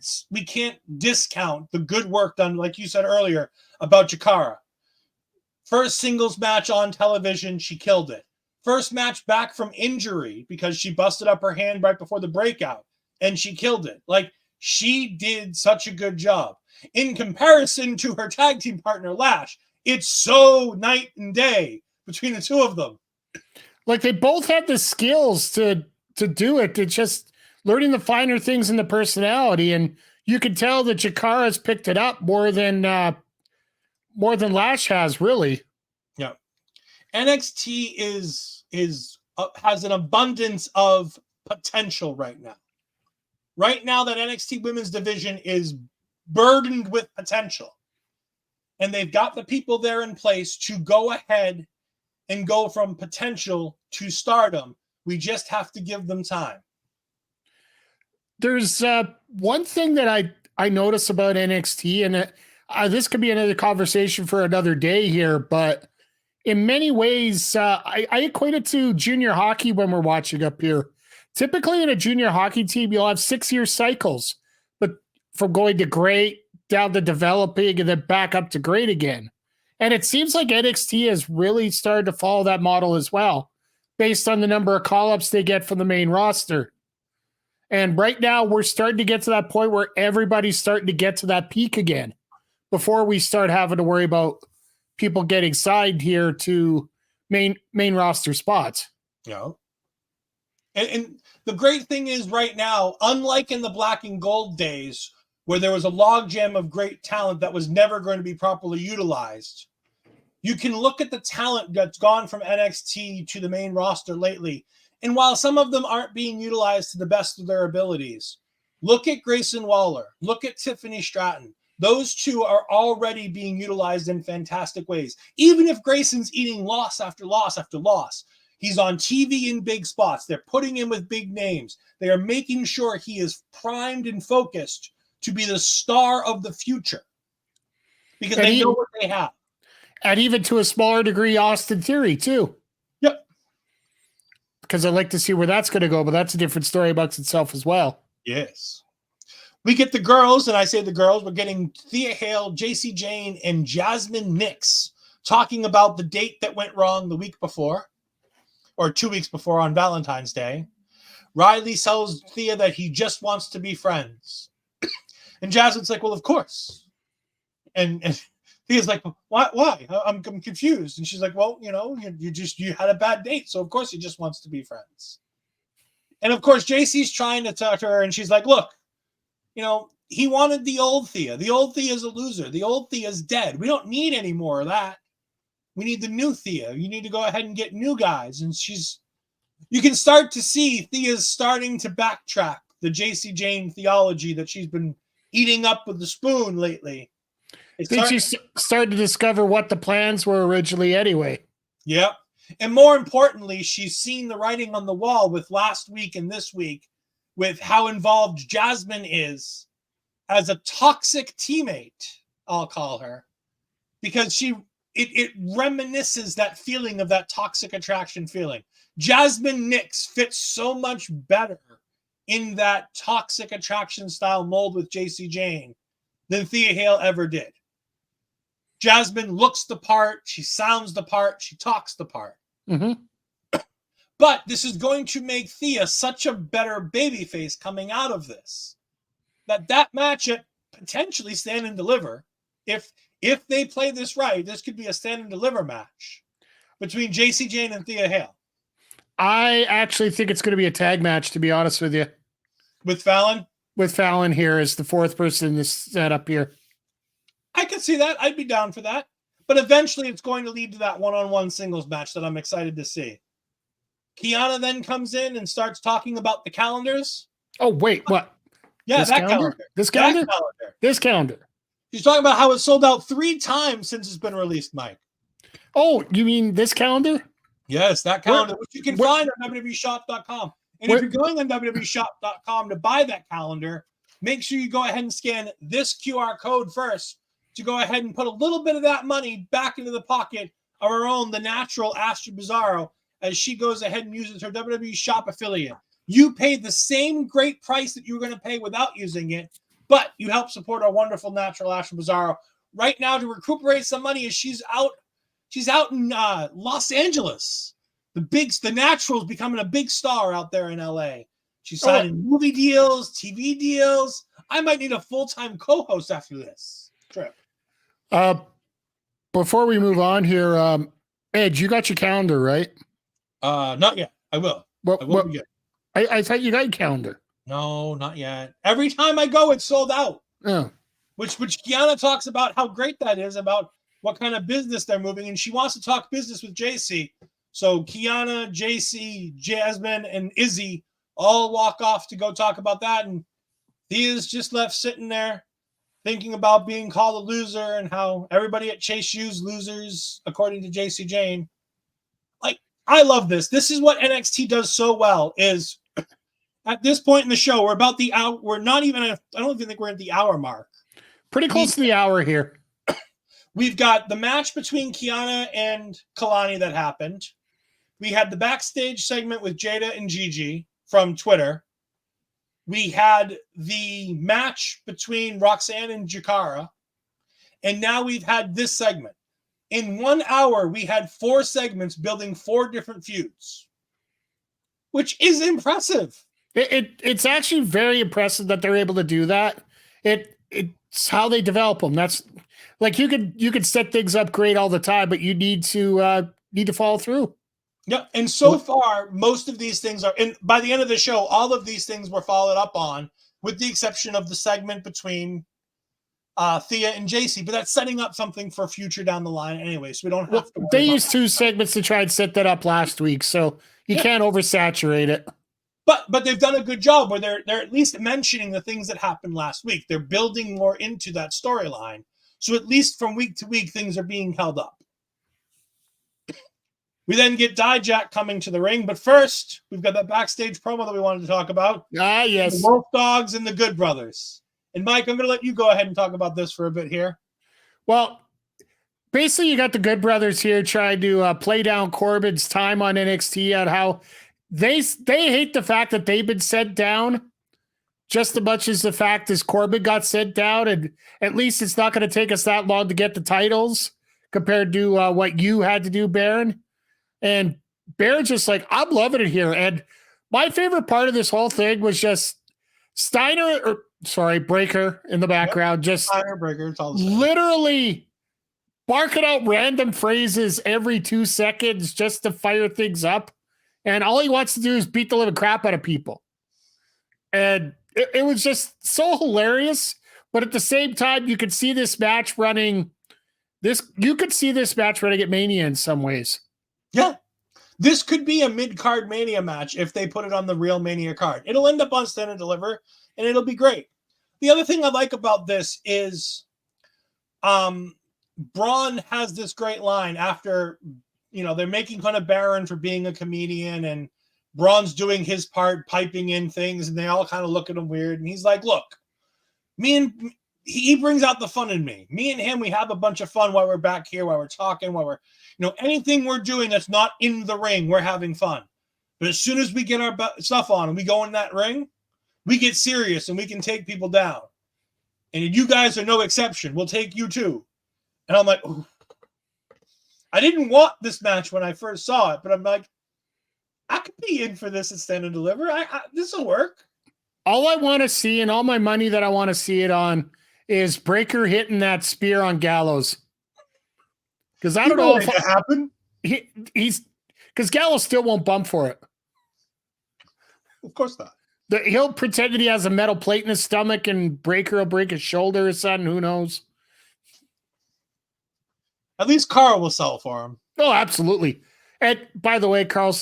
discount the good work done, like you said earlier, about Jakara. First singles match on television, she killed it. First match back from injury because she busted up her hand right before the breakout, and she killed it. Like, she did such a good job. In comparison to her tag team partner, Lash, it's so night and day between the two of them. Like, they both had the skills to do it. It's just learning the finer things in the personality, and you can tell that Jakara's picked it up more than Lash has, really. Yeah, NXT has an abundance of potential right now. Right now, that NXT Women's Division is burdened with potential, and they've got the people there in place to go ahead and go from potential to stardom. We just have to give them time. There's one thing that I notice about NXT, and this could be another conversation for another day here, but in many ways, I equate it to junior hockey when we're watching up here. Typically in a junior hockey team, you'll have 6-year cycles, but from going to great down to developing and then back up to great again. And it seems like NXT has really started to follow that model as well, based on the number of call-ups they get from the main roster. And right now, we're starting to get to that point where everybody's starting to get to that peak again before we start having to worry about people getting signed here to main roster spots. Yeah. And the great thing is right now, unlike in the black and gold days, where there was a logjam of great talent that was never going to be properly utilized, you can look at the talent that's gone from NXT to the main roster lately. And while some of them aren't being utilized to the best of their abilities, look at Grayson Waller, look at Tiffany Stratton. Those two are already being utilized in fantastic ways. Even if Grayson's eating loss after loss after loss, he's on TV in big spots. They're putting him with big names. They are making sure he is primed and focused to be the star of the future because they know what they have. And even to a smaller degree, Austin Theory, too. Yep. Because I'd like to see where that's going to go, but that's a different story amongst itself as well. Yes. We get the girls, and I say the girls, we're getting Thea Hale, JC Jane, and Jasmine Nix talking about the date that went wrong the week before, or 2 weeks before on Valentine's Day. Riley tells Thea that he just wants to be friends. And Jasmine's like, well, of course. And Thea's like, why? I'm confused. And she's like, well, you had a bad date, so of course he just wants to be friends. And of course, JC's trying to talk to her, and she's like, look, he wanted the old Thea. The old Thea's a loser. The old Thea's dead. We don't need any more of that. We need the new Thea. You need to go ahead and get new guys. And you can start to see Thea's starting to backtrack the JC Jane theology that she's been eating up with the spoon lately. Did she start to discover what the plans were originally anyway? Yep. And more importantly, she's seen the writing on the wall with last week and this week with how involved Jasmine is as a toxic teammate, I'll call her, because it reminisces that feeling of that toxic attraction feeling. Jasmine Nix fits so much better in that toxic attraction style mold with JC Jane than Thea Hale ever did. Jasmine looks the part, she sounds the part, she talks the part. Mm-hmm. But this is going to make Thea such a better babyface coming out of this. That match at potentially Stand and Deliver if they play this right, this could be a stand and deliver match between JC Jane and Thea Hale. I actually think it's going to be a tag match, to be honest with you. With Fallon? With Fallon here as the fourth person in this setup here. I could see that. I'd be down for that. But eventually it's going to lead to that one-on-one singles match that I'm excited to see. Kiana then comes in and starts talking about the calendars. Oh, wait, what? Yeah, this that calendar. This calendar? That calendar. This calendar. She's talking about how it sold out 3 times since it's been released, Mike. Oh, you mean this calendar? Yes, that calendar, which you can find on WWEshop.com. And if you're going on WWEshop.com to buy that calendar, make sure you go ahead and scan this QR code first to go ahead and put a little bit of that money back into the pocket of our own, the natural Astrid Bizarro, as she goes ahead and uses her WWE Shop affiliate. You paid the same great price that you were going to pay without using it, but you help support our wonderful natural Astrid Bizarro right now to recuperate some money as she's out in Los Angeles. The natural's becoming a big star out there in LA. She's signing movie deals, TV deals. I might need a full-time co-host after this trip. Before we move on here, Ed, you got your calendar, right? Not yet. I will. I will be good. I thought you got your calendar. No, not yet. Every time I go, it's sold out. Yeah. Which Kiana talks about how great that is, about what kind of business they're moving, and she wants to talk business with JC. So Kiana, JC, Jasmine, and Izzy all walk off to go talk about that, and he is just left sitting there thinking about being called a loser and how everybody at Chase U's losers, according to JC Jane. Like, I love this. This is what NXT does so well, is at this point in the show, we're about the hour. We're not even, I don't even think we're at the hour mark. Pretty close to the hour here. We've got the match between Kiana and Kelani that happened. We had the backstage segment with Jaida and Gigi from Twitter. We had the match between Roxanne and Jakara. And now we've had this segment. In 1 hour, we had 4 segments building 4 different feuds, which is impressive. It's actually very impressive that they're able to do that. It's how they develop them. That's like you could set things up great all the time, but you need to follow through. Yeah, and so far, most of these things are, and by the end of the show, all of these things were followed up on, with the exception of the segment between Thea and JC. But that's setting up something for future down the line anyway, so we don't have to. They used 2 segments to try and set that up last week, so you can't oversaturate it. But they've done a good job where they're at least mentioning the things that happened last week. They're building more into that storyline. So at least from week to week, things are being held up. We then get Dijak coming to the ring. But first, we've got that backstage promo that we wanted to talk about. Ah, yes. The Wolf Dogs and the Good Brothers. And Mike, I'm going to let you go ahead and talk about this for a bit here. Well, basically, you got the Good Brothers here trying to play down Corbin's time on NXT and how they hate the fact that they've been sent down just as much as the fact as Corbin got sent down. And at least it's not going to take us that long to get the titles compared to what you had to do, Baron. And Baron's just like, I'm loving it here. And my favorite part of this whole thing was just Breaker in the background, just Steiner, Breaker, it's all the same. Literally barking out random phrases every 2 seconds just to fire things up. And all he wants to do is beat the living crap out of people. And it was just so hilarious. But at the same time, you could see this match running at Mania in some ways. Yeah. This could be a mid-card Mania match if they put it on the real Mania card. It'll end up on Stand and Deliver, and it'll be great. The other thing I like about this is Braun has this great line after, they're making fun of Baron for being a comedian, and Braun's doing his part, piping in things, and they all kind of look at him weird. And he's like, look, he brings out the fun in me. Me and him, we have a bunch of fun while we're back here, while we're talking, while we're, anything we're doing that's not in the ring, we're having fun. But as soon as we get our stuff on and we go in that ring, we get serious and we can take people down. And you guys are no exception. We'll take you too. And I'm like, ooh. I didn't want this match when I first saw it, but I'm like, I could be in for this at Stand and Deliver. This will work. All I want to see and all my money that I want to see it on is Breaker hitting that spear on Gallows. Because I You don't know want if it to happen. he's because Gallows still won't bump for it. Of course not. He'll pretend that he has a metal plate in his stomach, and Breaker will break his shoulder or something. Who knows? At least Karl will sell for him. Oh, absolutely. And by the way, Karl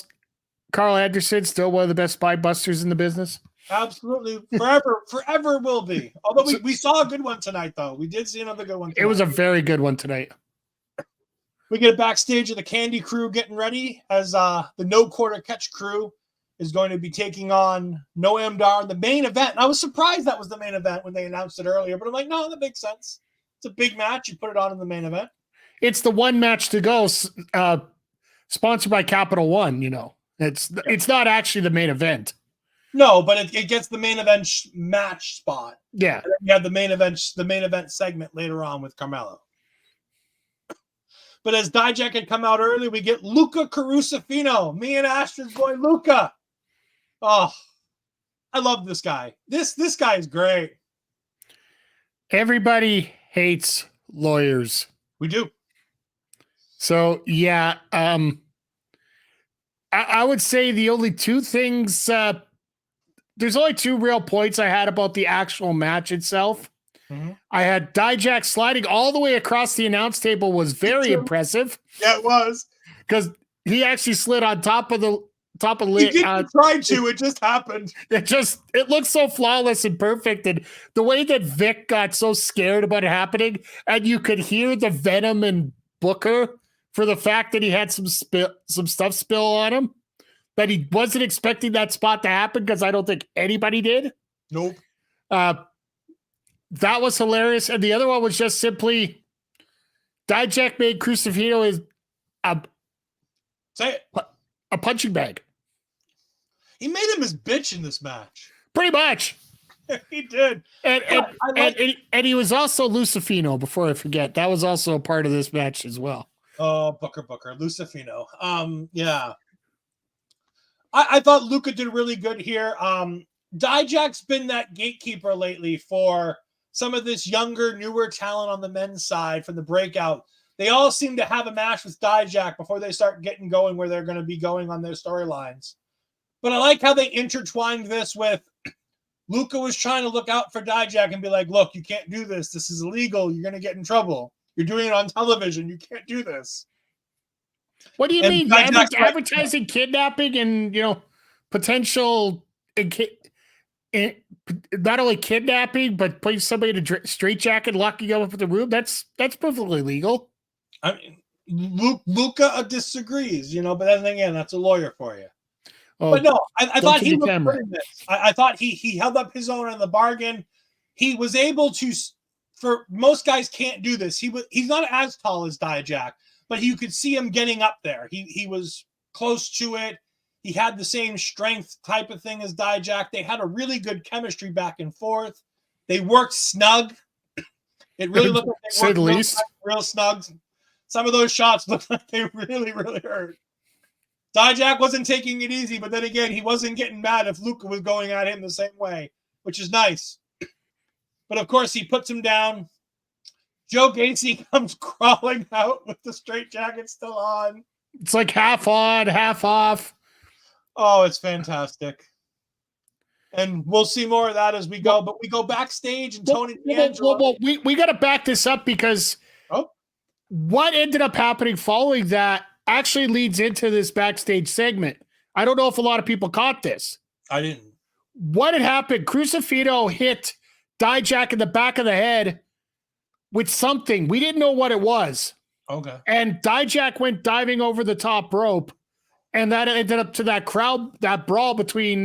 Anderson, still one of the best spy busters in the business. Absolutely. Forever will be. Although we saw a good one tonight, though. We did see another good one tonight. It was a very good one tonight. We get backstage of the Candy crew getting ready as the No Quarter Catch crew is going to be taking on Noam Dar in the main event. And I was surprised that was the main event when they announced it earlier, but I'm like, no, that makes sense. It's a big match. You put it on in the main event. It's the one match to go, sponsored by Capital One. You know, it's not actually the main event. No, but it gets the main event match spot. Yeah, and then you have the main event segment later on with Carmelo. But as Dijak had come out early, we get Luca Crusifino. Me and Astrid's boy Luca. Oh, I love this guy. This guy is great. Everybody hates lawyers. We do. So yeah, I would say the only two things. There's only two real points I had about the actual match itself. Mm-hmm. I had Dijak sliding all the way across the announce table was very impressive. Yeah, it was. Because he actually slid on top of the He didn't try to. It just happened. It looks so flawless and perfect. And the way that Vic got so scared about it happening, and you could hear the venom in Booker for the fact that he had some stuff spill on him, that he wasn't expecting that spot to happen, because I don't think anybody did. Nope. That was hilarious. And the other one was just simply Dijak made Crusifino a punching bag. He made him his bitch in this match. Pretty much. He did. And he was also Lucifino, before I forget. That was also a part of this match as well. Oh, Booker, Lucifino. Yeah. I thought Luca did really good here. Dijak's been that gatekeeper lately for some of this younger, newer talent on the men's side from the breakout. They all seem to have a match with Dijak before they start getting going where they're going to be going on their storylines. But I like how they intertwined this with Luca was trying to look out for Dijak and be like, look, you can't do this. This is illegal. You're going to get in trouble. You're doing it on television. You can't do this. What do you mean? Advertising kidnapping and, potential not only kidnapping, but putting somebody in a straitjacket, locking you up in the room. That's perfectly legal. I mean, Luca disagrees, but then again, that's a lawyer for you. Oh, but no, I thought he looked good in this. I thought he held up his own in the bargain. He was able to. For most guys, can't do this. He's not as tall as Dijak, but you could see him getting up there. He was close to it. He had the same strength type of thing as Dijak. They had a really good chemistry back and forth. They worked snug. It really looked like they worked real snug. Some of those shots looked like they really, really hurt. Dijak wasn't taking it easy, but then again, he wasn't getting mad if Luca was going at him the same way, which is nice. But of course, he puts him down. Joe Gacy comes crawling out with the straitjacket still on. It's like half on, half off. Oh, it's fantastic. And we'll see more of that as we go. But we go backstage and Tony D'Angelo. We got to back this up because what ended up happening following that actually leads into this backstage segment. I don't know if a lot of people caught this. I didn't. What had happened? Crusifino hit Dijak in the back of the head with something. We didn't know what it was. Okay. And Dijak went diving over the top rope, and that ended up to that brawl between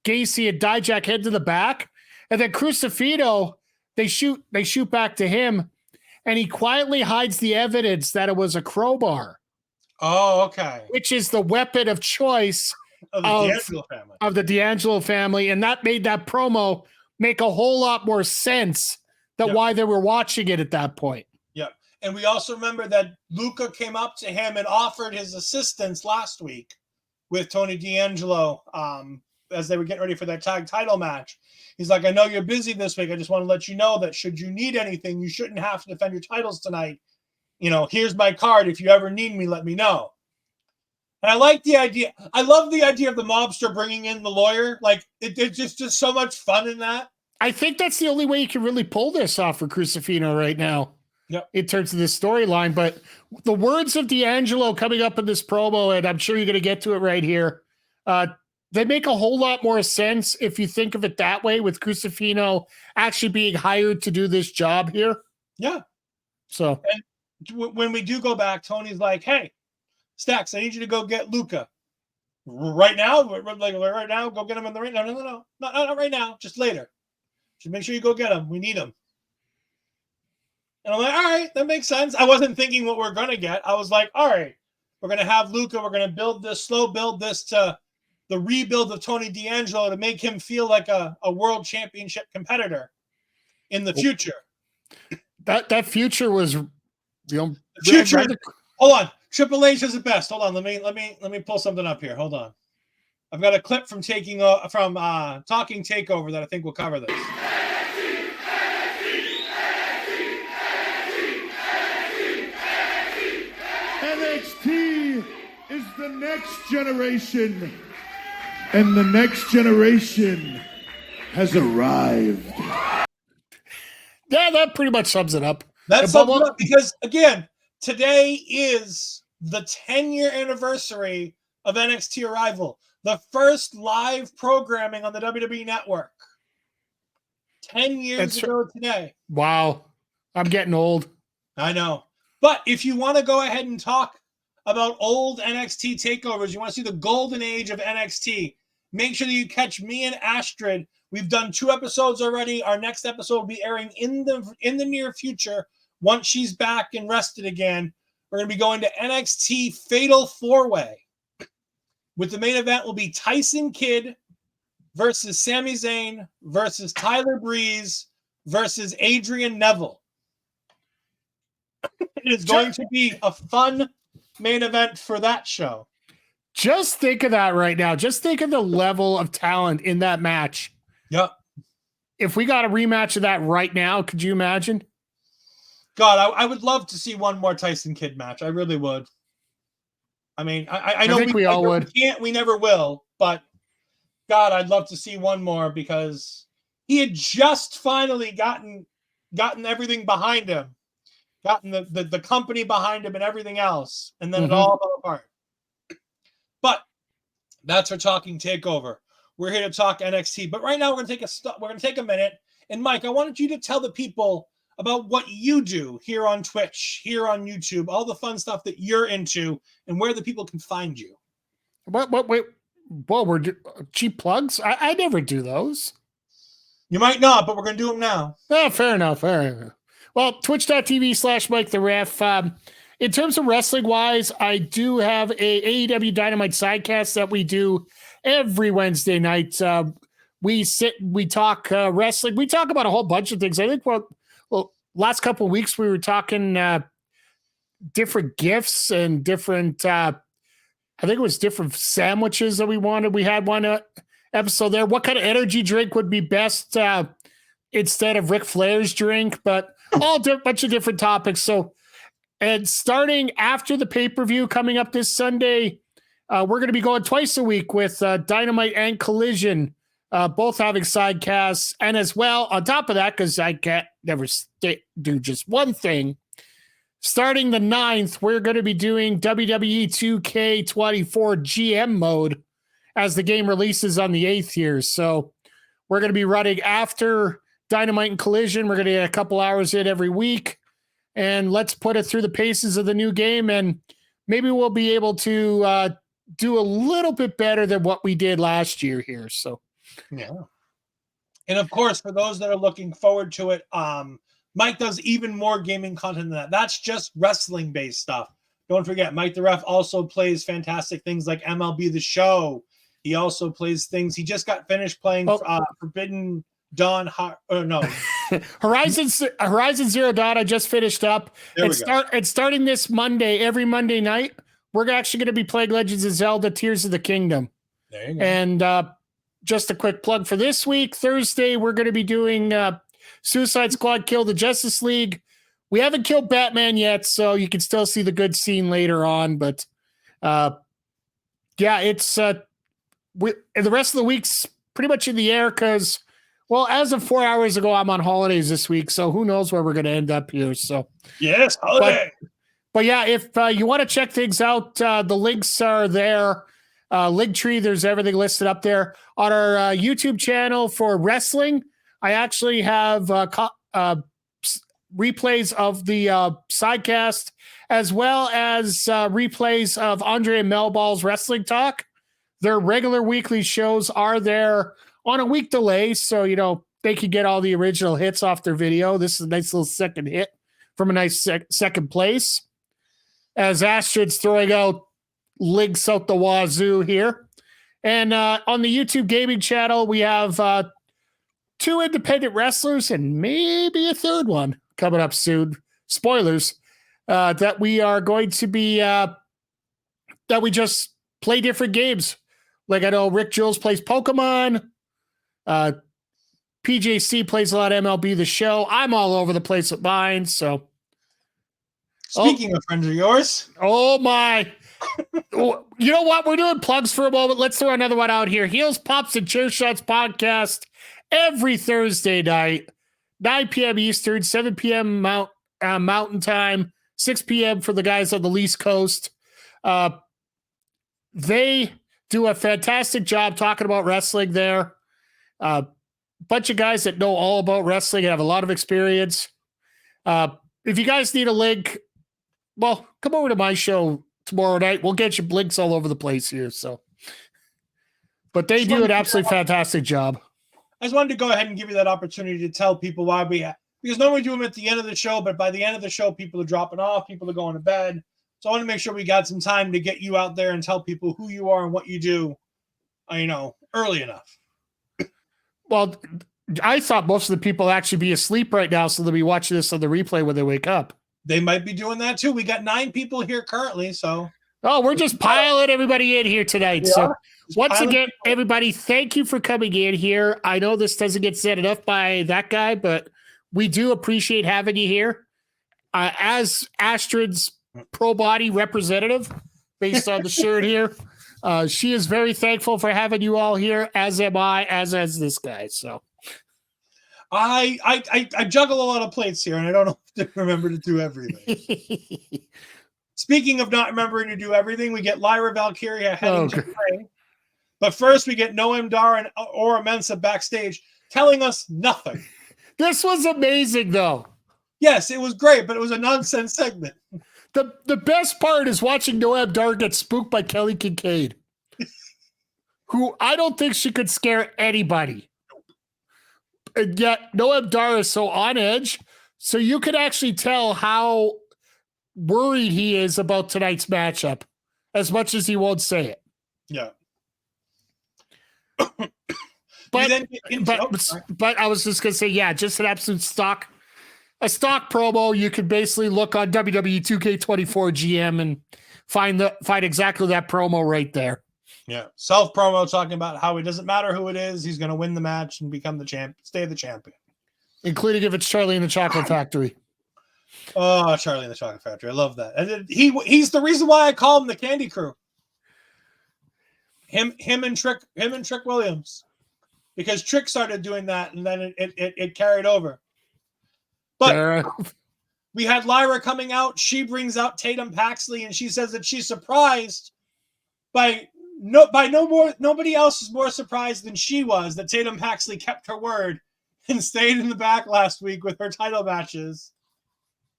Gacy and Dijak, head to the back. And then Crusifino, they shoot back to him, and he quietly hides the evidence that it was a crowbar. Oh, okay. Which is the weapon of choice of the D'Angelo family. And that made that promo make a whole lot more sense than why they were watching it at that point. Yeah. And we also remember that Luca came up to him and offered his assistance last week with Tony D'Angelo as they were getting ready for their tag title match. He's like, I know you're busy this week. I just want to let you know that should you need anything, you shouldn't have to defend your titles tonight. You know, here's my card. If you ever need me, let me know. And I like the idea. I love the idea of the mobster bringing in the lawyer. Like, it's just so much fun in that. I think that's the only way you can really pull this off for Crusifino right now. Yep. In terms of this storyline. But the words of D'Angelo coming up in this promo, and I'm sure you're going to get to it right here, they make a whole lot more sense if you think of it that way, with Crusifino actually being hired to do this job here. Yeah. So and when we do go back, Tony's like, hey, Stacks, I need you to go get Luca. Right now? Like right now? Go get him in the ring? No. Not right now. Just later. Just make sure you go get him. We need him. And I'm like, all right, that makes sense. I wasn't thinking what we're going to get. I was like, all right, we're going to have Luca. We're going to slow build this to the rebuild of Tony D'Angelo to make him feel like a world championship competitor in the future. That future was, future. Hold on. Triple H is the best. Hold on. Let me pull something up here. Hold on. I've got a clip from Talking Takeover that I think will cover this. NXT is the next generation, and the next generation has arrived. Yeah, that pretty much sums it up. That sums it up because, again, today is the 10-year anniversary of NXT Arrival, the first live programming on the WWE Network. 10 years ago today. Wow. I'm getting old. I know. But if you want to go ahead and talk about old NXT takeovers, you want to see the golden age of NXT, make sure that you catch me and Astrid. We've done 2 episodes already. Our next episode will be airing in the near future. Once she's back and rested again, we're going to be going to NXT Fatal 4-Way. With the main event will be Tyson Kidd versus Sami Zayn versus Tyler Breeze versus Adrian Neville. It is going to be a fun main event for that show. Just think of that right now. Just think of the level of talent in that match. Yep. If we got a rematch of that right now, could you imagine? God, I would love to see one more Tyson Kidd match. I really would. I mean, I know we all would. We never will, but God, I'd love to see one more because he had just finally gotten everything behind him. Gotten the company behind him and everything else, and then it all fell apart. But that's our Talking Takeover. We're here to talk NXT, but right now we're gonna take a minute. And Mike, I wanted you to tell the people about what you do here on Twitch, here on YouTube, all the fun stuff that you're into, and where the people can find you. Wait. Well, we're cheap plugs. I never do those. You might not, but we're gonna do them now. Oh, fair enough. Well, twitch.tv/Mike the Ref. In terms of wrestling wise, I do have a AEW Dynamite sidecast that we do every Wednesday night. We talk wrestling. We talk about a whole bunch of things. I think, well, last couple of weeks we were talking different gifts and different, I think it was different sandwiches that we wanted. We had one episode there. What kind of energy drink would be best instead of Ric Flair's drink? But all bunch of different topics. So, and starting after the pay-per-view coming up this Sunday, we're going to be going twice a week with Dynamite and Collision, both having sidecasts. And as well, on top of that, because I can't never do just one thing, starting the 9th, we're going to be doing WWE 2K24 GM mode as the game releases on the 8th here. So we're going to be running after Dynamite and Collision. We're going to get a couple hours in every week, and let's put it through the paces of the new game, and maybe we'll be able to do a little bit better than what we did last year here. So, yeah. And of course, for those that are looking forward to it, Mike does even more gaming content than that. That's just wrestling-based stuff. Don't forget, Mike the Ref also plays fantastic things like MLB The Show. He also plays things. He just got finished playing Forbidden Dawn. Horizon Zero Dawn. I just finished up. It's starting this Monday. Every Monday night, we're actually going to be playing Legends of Zelda: Tears of the Kingdom. There you go. And just a quick plug for this week. Thursday, we're going to be doing Suicide Squad Kill the Justice League. We haven't killed Batman yet, so you can still see the good scene later on. But it's the rest of the week's pretty much in the air because, well, as of 4 hours ago, I'm on holidays this week, so who knows where we're going to end up here. So yes, holiday. But yeah, if you want to check things out, the links are there. Linktree, there's everything listed up there. On our YouTube channel for wrestling, I actually have replays of the sidecast as well as replays of Andre and Melball's Wrestling Talk. Their regular weekly shows are there on a week delay, so, they can get all the original hits off their video. This is a nice little second hit from a nice second place. As Astrid's throwing out links out the wazoo here. And on the YouTube gaming channel, we have 2 independent wrestlers and maybe a third one coming up soon. Spoilers. That we are going to be, that we just play different games. Like I know Rick Jules plays Pokemon. PJC plays a lot of MLB The Show. I'm all over the place with mine, so. Speaking of friends of yours. Oh, my. You know what? We're doing plugs for a moment. Let's throw another one out here. Heels, Pops, and Chair Shots podcast every Thursday night, 9 p.m. Eastern, 7 p.m. Mountain Time, 6 p.m. for the guys on the East Coast. They do a fantastic job talking about wrestling there. Bunch of guys that know all about wrestling and have a lot of experience. If you guys need a link, well, come over to my show tomorrow night. We'll get you links all over the place here. So, but they do an absolutely fantastic job. I just wanted to go ahead and give you that opportunity to tell people why because normally we do them at the end of the show, but by the end of the show, people are dropping off, people are going to bed. So I want to make sure we got some time to get you out there and tell people who you are and what you do, early enough. Well, I thought most of the people actually be asleep right now, so they'll be watching this on the replay when they wake up. They might be doing that too. We got 9 people here currently, so. Oh, we're just piling everybody in here tonight. Yeah, so once again, everybody, thank you for coming in here. I know this doesn't get said enough by that guy, but we do appreciate having you here. As Astrid's pro body representative, based on the shirt here, she is very thankful for having you all here, as am I, as this guy. So I juggle a lot of plates here, and I don't know if to remember to do everything. Speaking of not remembering to do everything, we get Lyra Valkyria heading to the ring. But first, we get Noam Dar and Aura Mensa backstage telling us nothing. This was amazing, though. Yes, it was great, but it was a nonsense segment. The best part is watching Noam Dar get spooked by Kelly Kincaid, who I don't think she could scare anybody. And yet Noam Dar is so on edge, so you could actually tell how worried he is about tonight's matchup, as much as he won't say it. Yeah. But I was just gonna say, yeah, just an absolute stock promo. You could basically look on WWE 2K24 GM and find exactly that promo right there. Yeah, self promo talking about how it doesn't matter who it is, he's going to win the match and become the champ, stay the champion, including if it's Charlie in the Chocolate Factory. Oh, Charlie in the Chocolate Factory, I love that. And he's the reason why I call him the Candy Crew. Him and Trick Williams, because Trick started doing that and then it carried over. But we had Lyra coming out. She brings out Tatum Paxley and she says that she's surprised nobody else is more surprised than she was that Tatum Paxley kept her word and stayed in the back last week with her title matches.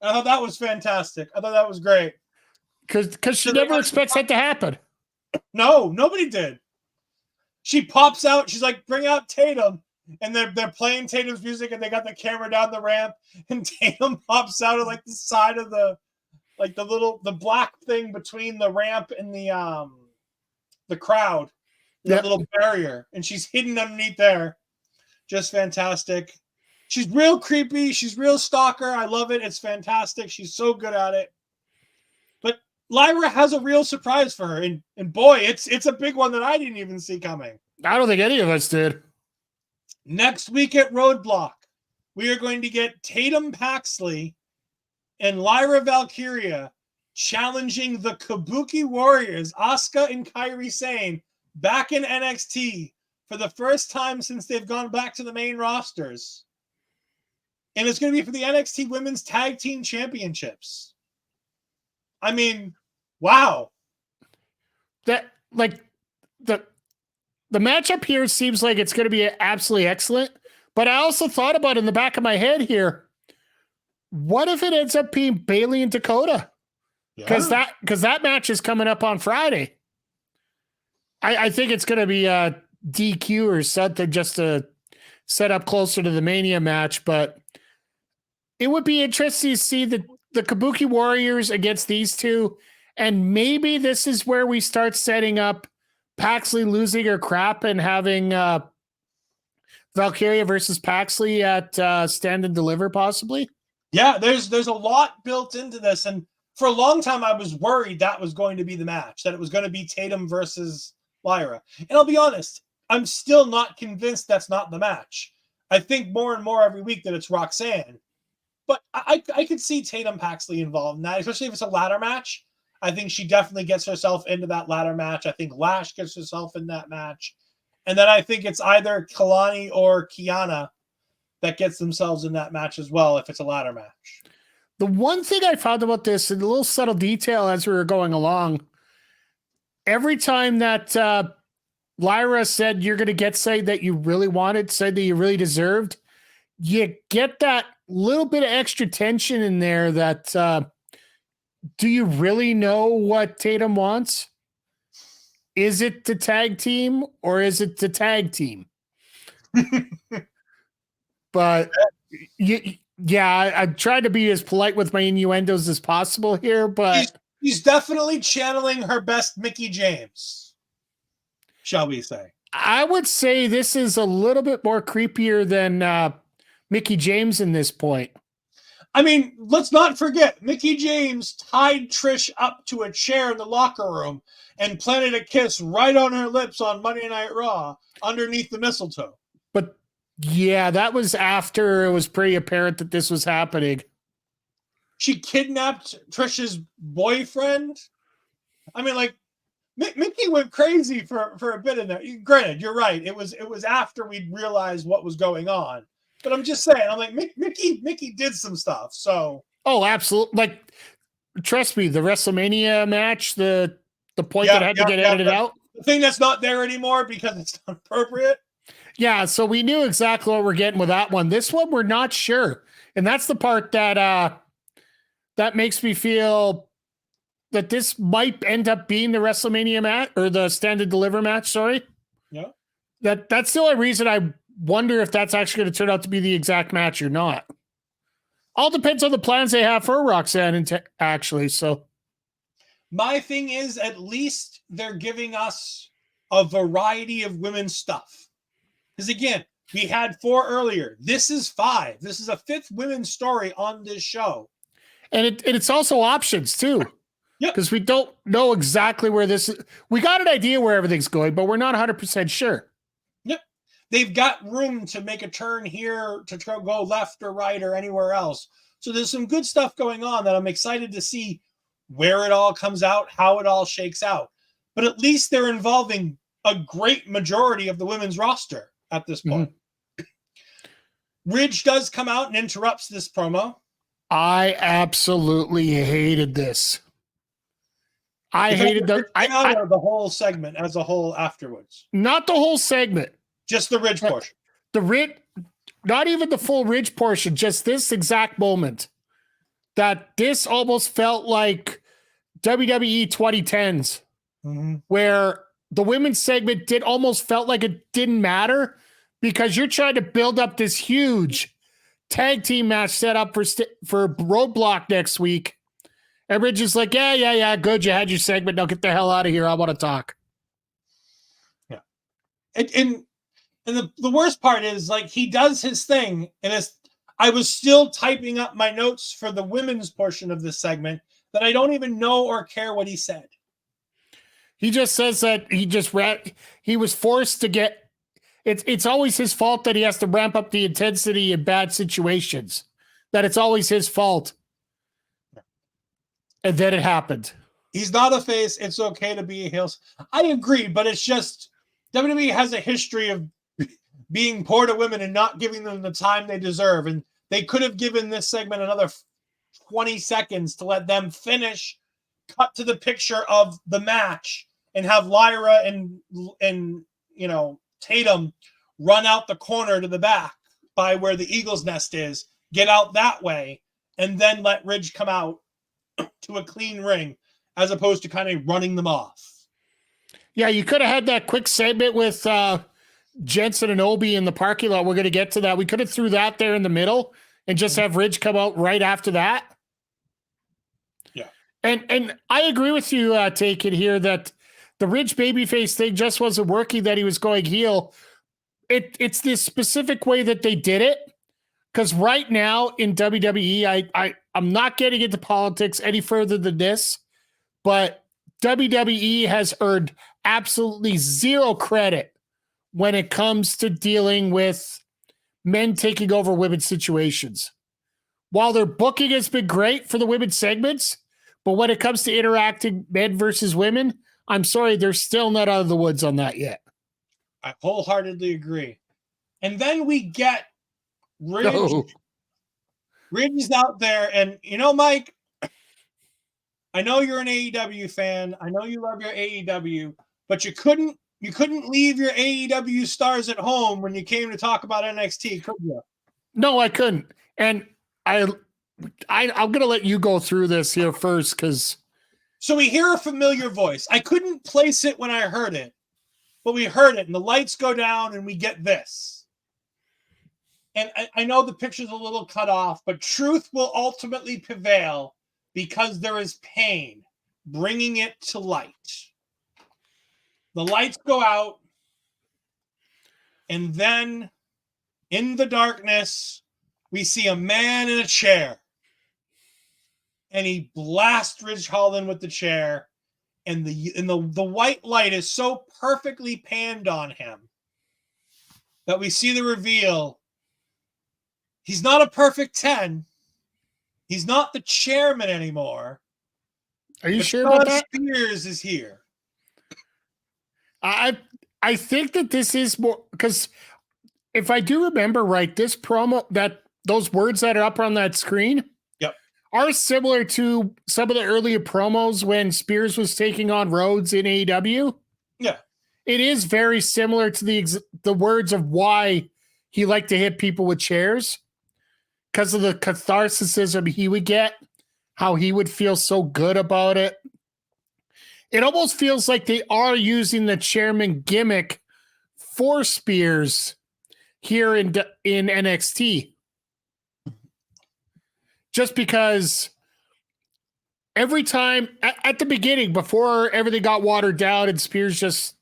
I thought that was fantastic. I thought that was great. Because she never expects that to happen. No, nobody did. She pops out. She's like, bring out Tatum. And they're playing Tatum's music and they got the camera down the ramp and Tatum pops out of like the side of the black thing between the ramp and the crowd. That little barrier. And she's hidden underneath there. Just fantastic. She's real creepy. She's real stalker. I love it. It's fantastic. She's so good at it. Lyra has a real surprise for her, and boy, it's a big one that I didn't even see coming. I don't think any of us did. Next week at Roadblock, we are going to get Tatum Paxley and Lyra Valkyria challenging the Kabuki Warriors, Asuka and Kairi Sane, back in NXT for the first time since they've gone back to the main rosters. And it's going to be for the NXT Women's Tag Team Championships. I mean, wow. That, like, the matchup here seems like it's going to be absolutely excellent. But I also thought about in the back of my head here, what if it ends up being Bayley and Dakota? Because that match is coming up on Friday. I think it's going to be a DQ or something just to set up closer to the Mania match. But it would be interesting to see the Kabuki Warriors against these two. And maybe this is where we start setting up Paxley losing her crap and having Valkyria versus Paxley at Stand and Deliver, possibly. Yeah, there's a lot built into this. And for a long time, I was worried that was going to be the match, that it was going to be Tatum versus Lyra. And I'll be honest, I'm still not convinced that's not the match. I think more and more every week that it's Roxanne. But I could see Tatum Paxley involved in that, especially if it's a ladder match. I think she definitely gets herself into that ladder match. I think Lash gets herself in that match. And then I think it's either Kelani or Kiana that gets themselves in that match as well if it's a ladder match. The one thing I found about this, and a little subtle detail as we were going along, every time that Lyra said you're going to get say that you really wanted, said that you really deserved, you get that little bit of extra tension in there that do you really know what Tatum wants? Is it the tag team or is it the tag team? But I tried to be as polite with my innuendos as possible here, but he's definitely channeling her best Mickie James, shall we say. I would say this is a little bit more creepier than Mickie James in this point. I mean, let's not forget, Mickie James tied Trish up to a chair in the locker room and planted a kiss right on her lips on Monday Night Raw underneath the mistletoe. But yeah, that was after it was pretty apparent that this was happening. She kidnapped Trish's boyfriend. I mean, like, Mickie went crazy for a bit in there. Granted, you're right. It was after we realized what was going on. But I'm just saying, I'm like, Mickie did some stuff. So absolutely. Like, trust me, the WrestleMania match, the point that had to get edited out. The thing that's not there anymore because it's not appropriate. Yeah, so we knew exactly what we're getting with that one. This one, we're not sure. And that's the part that that makes me feel that this might end up being the WrestleMania match or the Stand and Deliver match, sorry. Yeah. That's the only reason I wonder if that's actually going to turn out to be the exact match or not. All depends on the plans they have for Roxanne actually. So my thing is, at least they're giving us a variety of women's stuff. Because again, we had 4 earlier. This is 5. This is a 5th women's story on this show. And it's also options too. Yep. Because we don't know exactly where this is. We got an idea where everything's going, but we're not 100% sure. Yep. They've got room to make a turn here to go left or right or anywhere else. So there's some good stuff going on that I'm excited to see where it all comes out, how it all shakes out. But at least they're involving a great majority of the women's roster at this point. Ridge does come out and interrupts this promo. I absolutely hated this. I hated the whole segment as a whole afterwards. Not the whole segment. Just the Ridge portion. The Ridge, not even the full Ridge portion, just this exact moment. That this almost felt like WWE 2010s, where the women's segment almost felt like it didn't matter because you're trying to build up this huge tag team match set up for Roadblock next week. And Ridge is like, yeah, good. You had your segment. Now get the hell out of here. I want to talk. Yeah. And the worst part is, like, he does his thing, and I was still typing up my notes for the women's portion of this segment that I don't even know or care what he said. He just says that he was forced to get. It's always his fault that he has to ramp up the intensity in bad situations. That it's always his fault. And then it happened. He's not a face. It's okay to be a heel. I agree, but it's just WWE has a history of being poor to women and not giving them the time they deserve. And they could have given this segment another 20 seconds to let them finish, cut to the picture of the match, and have Lyra and Tatum run out the corner to the back by where the Eagle's Nest is, get out that way, and then let Ridge come out to a clean ring, as opposed to kind of running them off. Yeah, you could have had that quick segment with Jensen and Obi in the parking lot. We're going to get to that. We could have threw that there in the middle and just have Ridge come out right after that. Yeah. And I agree with you, Take It here, that the Ridge babyface thing just wasn't working, that he was going heel. It's this specific way that they did it. Because right now in WWE, I'm not getting into politics any further than this, but WWE has earned absolutely zero credit when it comes to dealing with men taking over women's situations. While their booking has been great for the women's segments, but when it comes to interacting men versus women, I'm sorry, they're still not out of the woods on that yet. I wholeheartedly agree. And then we get Ridge. Ridge is out there, and Mike, I know you're an AEW fan. I know you love your AEW, but you couldn't leave your AEW stars at home when you came to talk about NXT, could you? No, I couldn't. And I'm going to let you go through this here first, because. So we hear a familiar voice. I couldn't place it when I heard it, but we heard it, and the lights go down, and we get this. And I know the picture's a little cut off, but truth will ultimately prevail because there is pain bringing it to light. The lights go out, and then in the darkness, we see a man in a chair. And he blasts Ridge Holland with the chair, and the white light is so perfectly panned on him that we see the reveal. He's not a perfect 10. He's not the chairman anymore. Are you sure about that? Spears is here. I think that this is more, because if I do remember right, this promo, that those words that are up on that screen, yep, are similar to some of the earlier promos when Spears was taking on Rhodes in AEW. Yeah, it is very similar to the words of why he liked to hit people with chairs, because of the catharsicism he would get, how he would feel so good about it. It almost feels like they are using the chairman gimmick for Spears here in NXT. Just because every time at the beginning, before everything got watered down and Spears just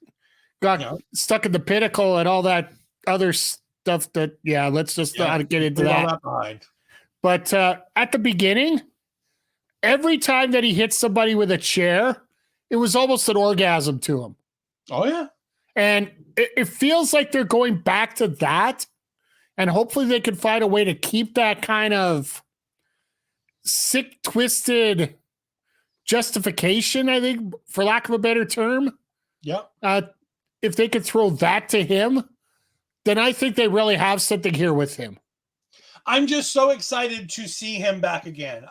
got stuck in the pinnacle and all that other stuff that, let's just not get into that. But at the beginning, every time that he hits somebody with a chair, it was almost an orgasm to him. Oh, yeah. And it feels like they're going back to that. And hopefully they can find a way to keep that kind of sick, twisted justification, I think, for lack of a better term. Yep. If they could throw that to him, then I think they really have something here with him. I'm just so excited to see him back again.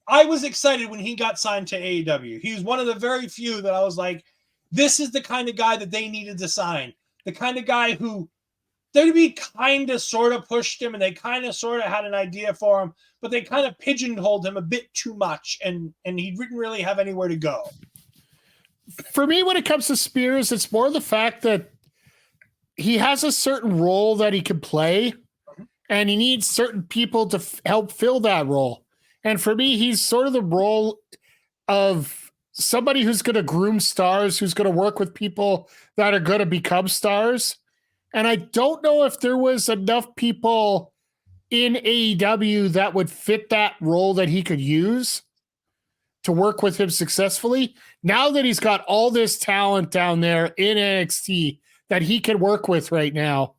I was excited when he got signed to AEW. He was one of the very few that I was like, this is the kind of guy that they needed to sign. The kind of guy who WWE kind of sort of pushed him, and they kind of sort of had an idea for him, but they kind of pigeonholed him a bit too much, and he didn't really have anywhere to go. For me, when it comes to Spears, it's more the fact that he has a certain role that he can play, and he needs certain people to help fill that role. And for me, he's sort of the role of somebody who's going to groom stars, who's going to work with people that are going to become stars. And I don't know if there was enough people in AEW that would fit that role that he could use to work with him successfully. Now that he's got all this talent down there in NXT that he can work with right now,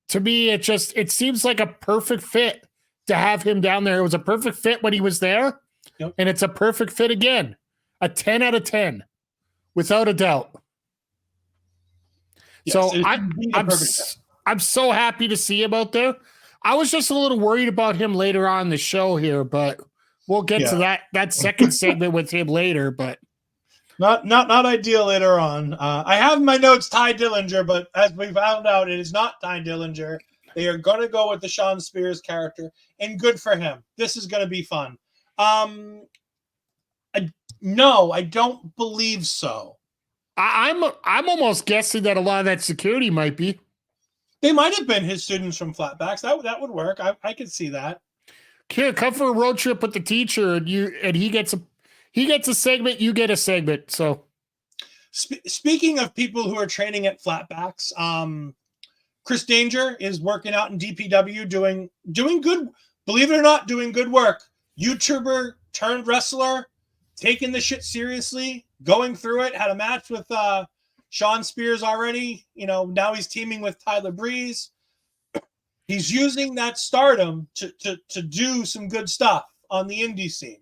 to me, it seems like a perfect fit to have him down there. It was a perfect fit when he was there, and it's a perfect fit again. A 10 out of 10, without a doubt. Yes, so I'm so happy to see him out there. I was just a little worried about him later on in the show here, but we'll get to that second segment with him later. But not ideal later on. I have in my notes Ty Dillinger, but as we found out, it is not Ty Dillinger. They are going to go with the Shawn Spears character, and good for him. This is going to be fun. No, I don't believe so. I'm almost guessing that a lot of that security might be. They might have been his students from Flatbacks. That would work. I could see that. Here, come for a road trip with the teacher, and he gets a segment. You get a segment. So, speaking of people who are training at Flatbacks, Chris Danger is working out in DPW, doing good. Believe it or not, doing good work. YouTuber turned wrestler, taking the shit seriously, going through it. Had a match with Shawn Spears already. Now he's teaming with Tyler Breeze. He's using that stardom to do some good stuff on the indie scene.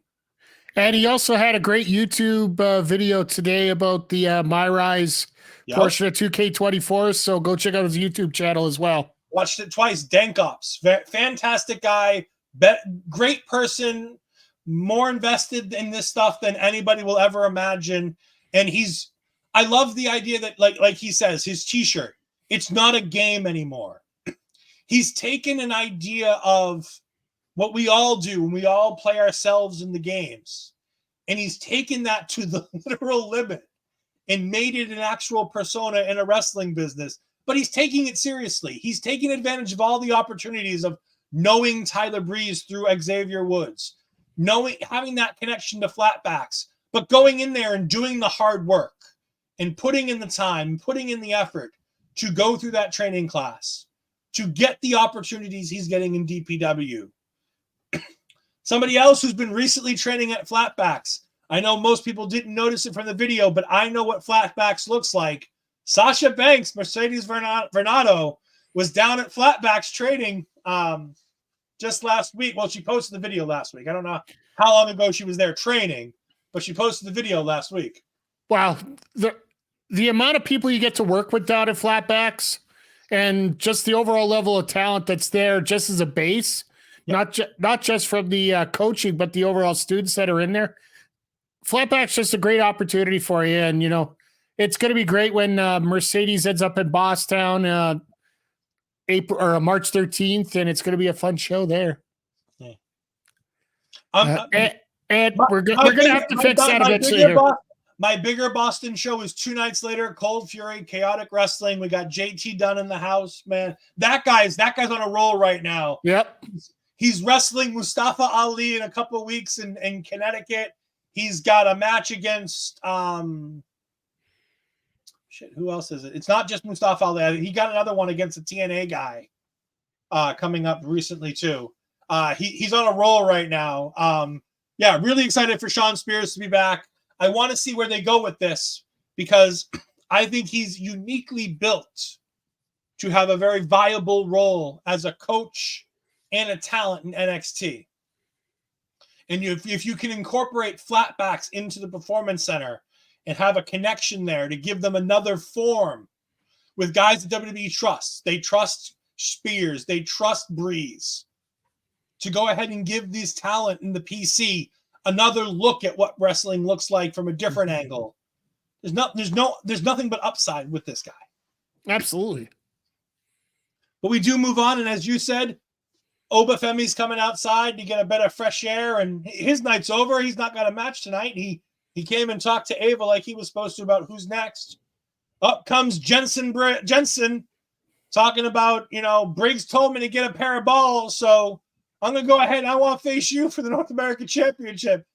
And he also had a great YouTube video today about the MyRise portion of 2K24. So go check out his YouTube channel as well. Watched it twice. Dank Ops. Fantastic guy. Great person. More invested in this stuff than anybody will ever imagine. And I love the idea that, like he says, his t-shirt, it's not a game anymore. He's taken an idea of what we all do when we all play ourselves in the games. And he's taken that to the literal limit and made it an actual persona in a wrestling business. But he's taking it seriously. He's taking advantage of all the opportunities of knowing Tyler Breeze through Xavier Woods, having that connection to Flatbacks, but going in there and doing the hard work and putting in the time, putting in the effort to go through that training class, to get the opportunities he's getting in DPW. Somebody else who's been recently training at Flatbacks. I know most people didn't notice it from the video, but I know what Flatbacks looks like. Sasha Banks, Mercedes Vernado, was down at Flatbacks training just last week. Well, she posted the video last week. I don't know how long ago she was there training, but she posted the video last week. Wow. The amount of people you get to work with down at Flatbacks and just the overall level of talent that's there just as a base, not just from the coaching, but the overall students that are in there. Flatbacks just a great opportunity for you. And, it's going to be great when Mercedes ends up in Bosstown April or March 13th, and it's going to be a fun show there. Yeah. And we're going to have to fix that eventually here. My bigger Boston show is 2 nights later. Cold Fury, Chaotic Wrestling. We got JT Dunn in the house, man. That guy's on a roll right now. Yep. He's wrestling Mustafa Ali in a couple of weeks in Connecticut. He's got a match against who else is it? It's not just Mustafa Ali. He got another one against a TNA guy coming up recently too. He's on a roll right now. Really excited for Shawn Spears to be back. I want to see where they go with this because I think he's uniquely built to have a very viable role as a coach and a talent in NXT. And if you can incorporate Flatbacks into the Performance Center and have a connection there to give them another form with guys that WWE trusts. They trust Spears. They trust Breeze. To go ahead and give these talent in the PC another look at what wrestling looks like from a different angle. There's nothing but upside with this guy. Absolutely. But we do move on, and as you said, Obafemi's coming outside to get a bit of fresh air, and his night's over. He's not got a match tonight. He came and talked to Ava like he was supposed to about who's next. Up comes Jensen talking about, Briggs told me to get a pair of balls, so I'm going to go ahead and I want to face you for the North American Championship.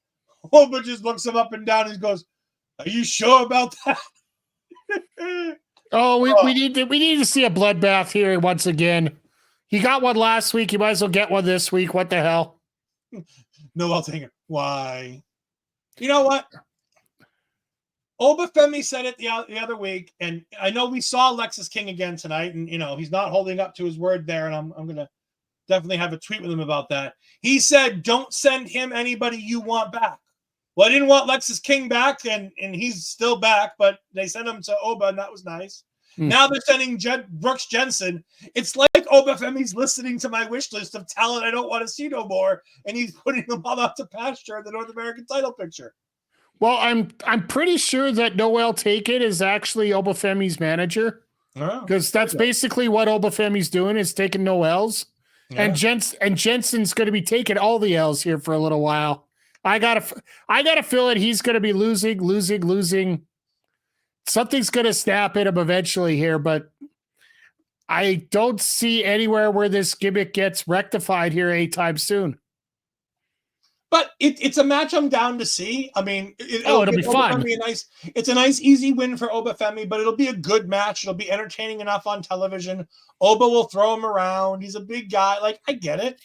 Oba just looks him up and down and goes, are you sure about that? We need to see a bloodbath here once again. He got one last week. He might as well get one this week. What the hell? No, I'll take it. Why? You know what? Obafemi said it the other week, and I know we saw Lexis King again tonight, and he's not holding up to his word there, and I'm gonna definitely have a tweet with him about that. He said, "Don't send him anybody you want back." Well, I didn't want Lexis King back, and he's still back, but they sent him to Oba, and that was nice. Now they're sending Brooks Jensen. It's like Obafemi's listening to my wish list of talent I don't want to see no more, and he's putting them all out to pasture in the North American title picture. Well, I'm pretty sure that Noel Take-It is actually Obafemi's manager, because that's basically what Obafemi's doing, is taking no L's. Yeah. And Jensen's going to be taking all the L's here for a little while. I gotta feel that he's going to be losing. Something's going to snap at him eventually here, but I don't see anywhere where this gimmick gets rectified here anytime soon. But it's a match I'm down to see. I mean, it'll be fun. It's a nice, easy win for Obafemi, but it'll be a good match. It'll be entertaining enough on television. Oba will throw him around. He's a big guy. Like, I get it.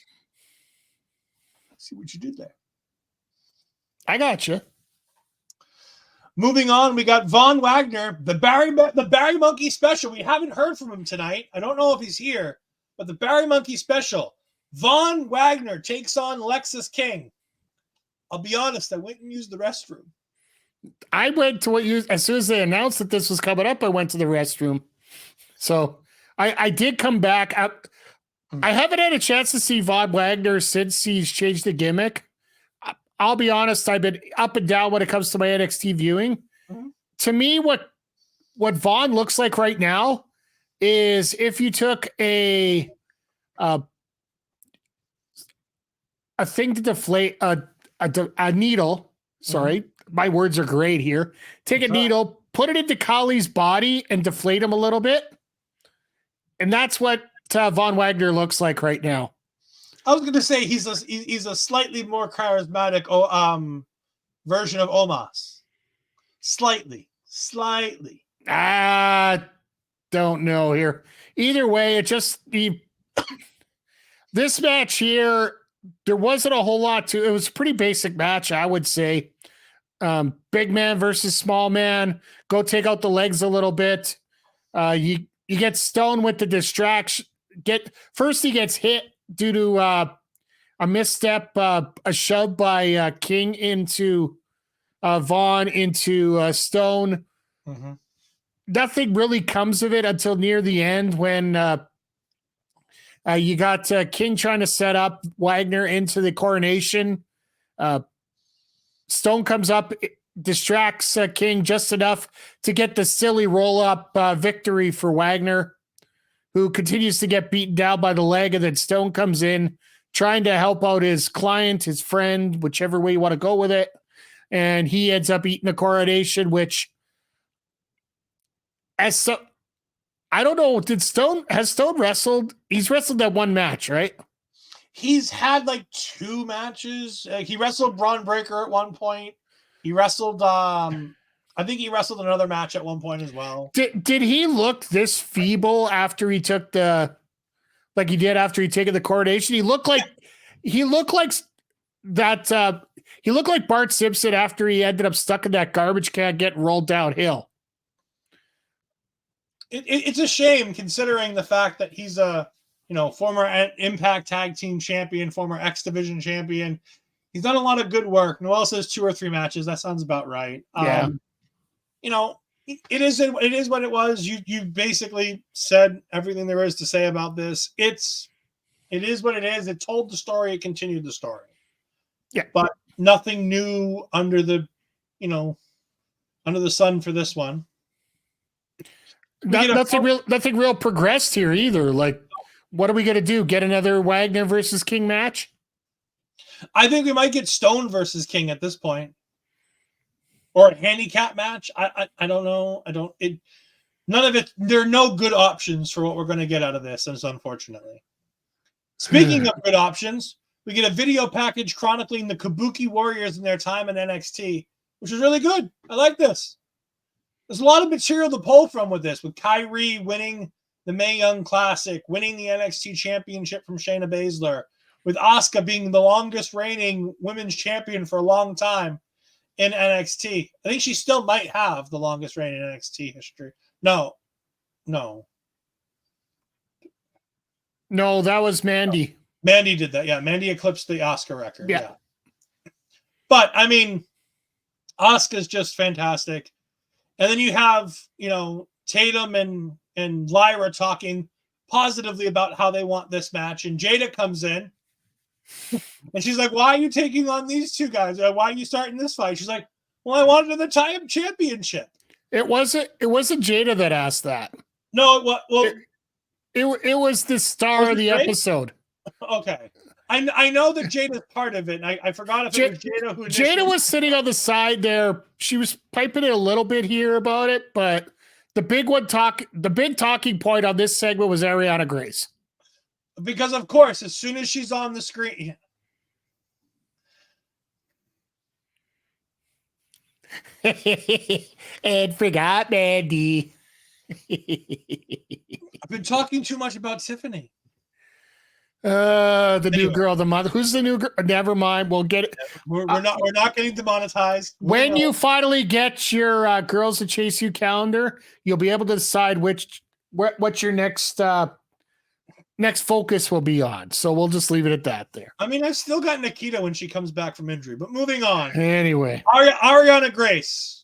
Let's see what you did there. I got you. Moving on, we got Von Wagner, the Barry Monkey special. We haven't heard from him tonight. I don't know if he's here, but the Barry Monkey special. Von Wagner takes on Lexis King. I'll be honest, I went and used the restroom. I went to as soon as they announced that this was coming up, I went to the restroom. So I did come back. I haven't had a chance to see Von Wagner since he's changed the gimmick. I'll be honest, I've been up and down when it comes to my NXT viewing. Mm-hmm. To me, what Von looks like right now is if you took a thing to deflate a needle. Sorry, my words are great here. Take a needle, put it into Kali's body, and deflate him a little bit, and that's what Von Wagner looks like right now. I was going to say he's a slightly more charismatic version of Omos. Slightly. Don't know here. Either way, this match here, there wasn't a whole lot to it. Was a pretty basic match, I would say. Big man versus small man. Go take out the legs a little bit. You get Stone with the distraction. First he gets hit due to a misstep, a shove by King into Von into Stone. Mm-hmm. Nothing really comes of it until near the end when you got King trying to set up Wagner into the coronation. Stone comes up, distracts King just enough to get the silly roll-up victory for Wagner, who continues to get beaten down by the leg, and then Stone comes in trying to help out his client, his friend, whichever way you want to go with it. And he ends up eating the coronation, which I don't know, has Stone wrestled? He's wrestled that one match, right? He's had like 2 matches. He wrestled Braun Breaker at one point. He wrestled I think he wrestled another match at one point as well. Did he look this feeble after he took after he taken the coronation? He looked like Bart Simpson after he ended up stuck in that garbage can getting rolled downhill. It's a shame considering the fact that he's a former Impact Tag Team Champion, former X Division Champion. He's done a lot of good work. Noel says 2 or 3 matches. That sounds about right. Yeah. It is what it was. You basically said everything there is to say about this. It is what it is. It told the story. It continued the story. Yeah. But nothing new under the sun for this one. Nothing real progressed here either. Like, what are we going to do? Get another Wagner versus King match? I think we might get Stone versus King at this point. Or a handicap match. I don't know. None of it. There are no good options for what we're going to get out of this, unfortunately. Speaking of good options, we get a video package chronicling the Kabuki Warriors and their time in NXT, which is really good. I like this. There's a lot of material to pull from with this, with Kyrie winning the Mae Young Classic, winning the NXT Championship from Shayna Baszler, with Asuka being the longest reigning women's champion for a long time. in NXT. I think she still might have the longest reign in NXT history. No, that was Mandy. Mandy did that. Yeah, Mandy eclipsed the Asuka record. Yeah. But I mean, Asuka's just fantastic. And then you have, Tatum and Lyra talking positively about how they want this match. And Jaida comes in and she's like, why are you taking on these two guys? Why are you starting this fight? She's like, well, I wanted the time championship. It wasn't Jaida that asked that. No, it was the star of the episode. Okay. I know that Jada's part of it. And I forgot if it was Jaida who Jaida was sitting on the side there. She was piping it a little bit here about it, but the big talking point on this segment was Ariana Grace. Because of course, as soon as she's on the screen. And forgot Mandy. I've been talking too much about Tiffany. The new girl, the mother. Who's the new girl? Never mind. We'll get it. We're not getting demonetized. When you finally get your Girls That Chase You calendar, you'll be able to decide what your next focus will be on. So we'll just leave it at that there. I mean, I've still got Nikita when she comes back from injury, but moving on. Anyway, Ariana Grace.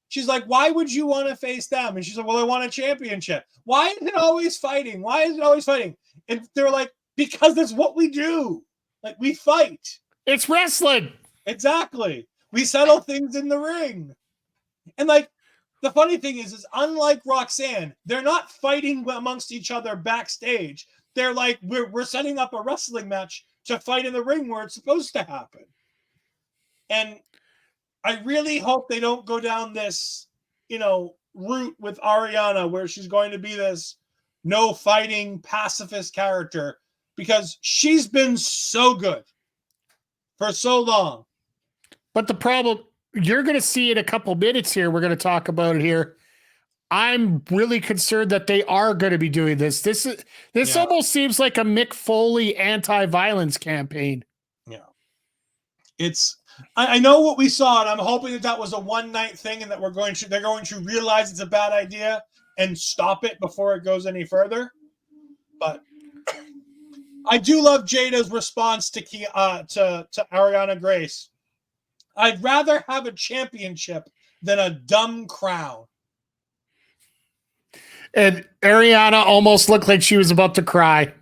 She's like, why would you want to face them? And she's like, well, I want a championship. Why is it always fighting? Why is it always fighting? And they're like, because that's what we do. Like, we fight. It's wrestling. Exactly. We settle things in the ring. And like, the funny thing is unlike Roxanne, they're not fighting amongst each other backstage. They're like, we're setting up a wrestling match to fight in the ring where it's supposed to happen. And I really hope they don't go down this, route with Ariana where she's going to be this no fighting pacifist character, because she's been so good for so long. But the problem, you're going to see in a couple minutes here, we're going to talk about it here. I'm really concerned that they are going to be doing this. This almost seems like a Mick Foley anti-violence campaign. Yeah. I know what we saw, and I'm hoping that was a one-night thing and that they're going to realize it's a bad idea and stop it before it goes any further. But I do love Jada's response to Ariana Grace. I'd rather have a championship than a dumb crown. And Ariana almost looked like she was about to cry.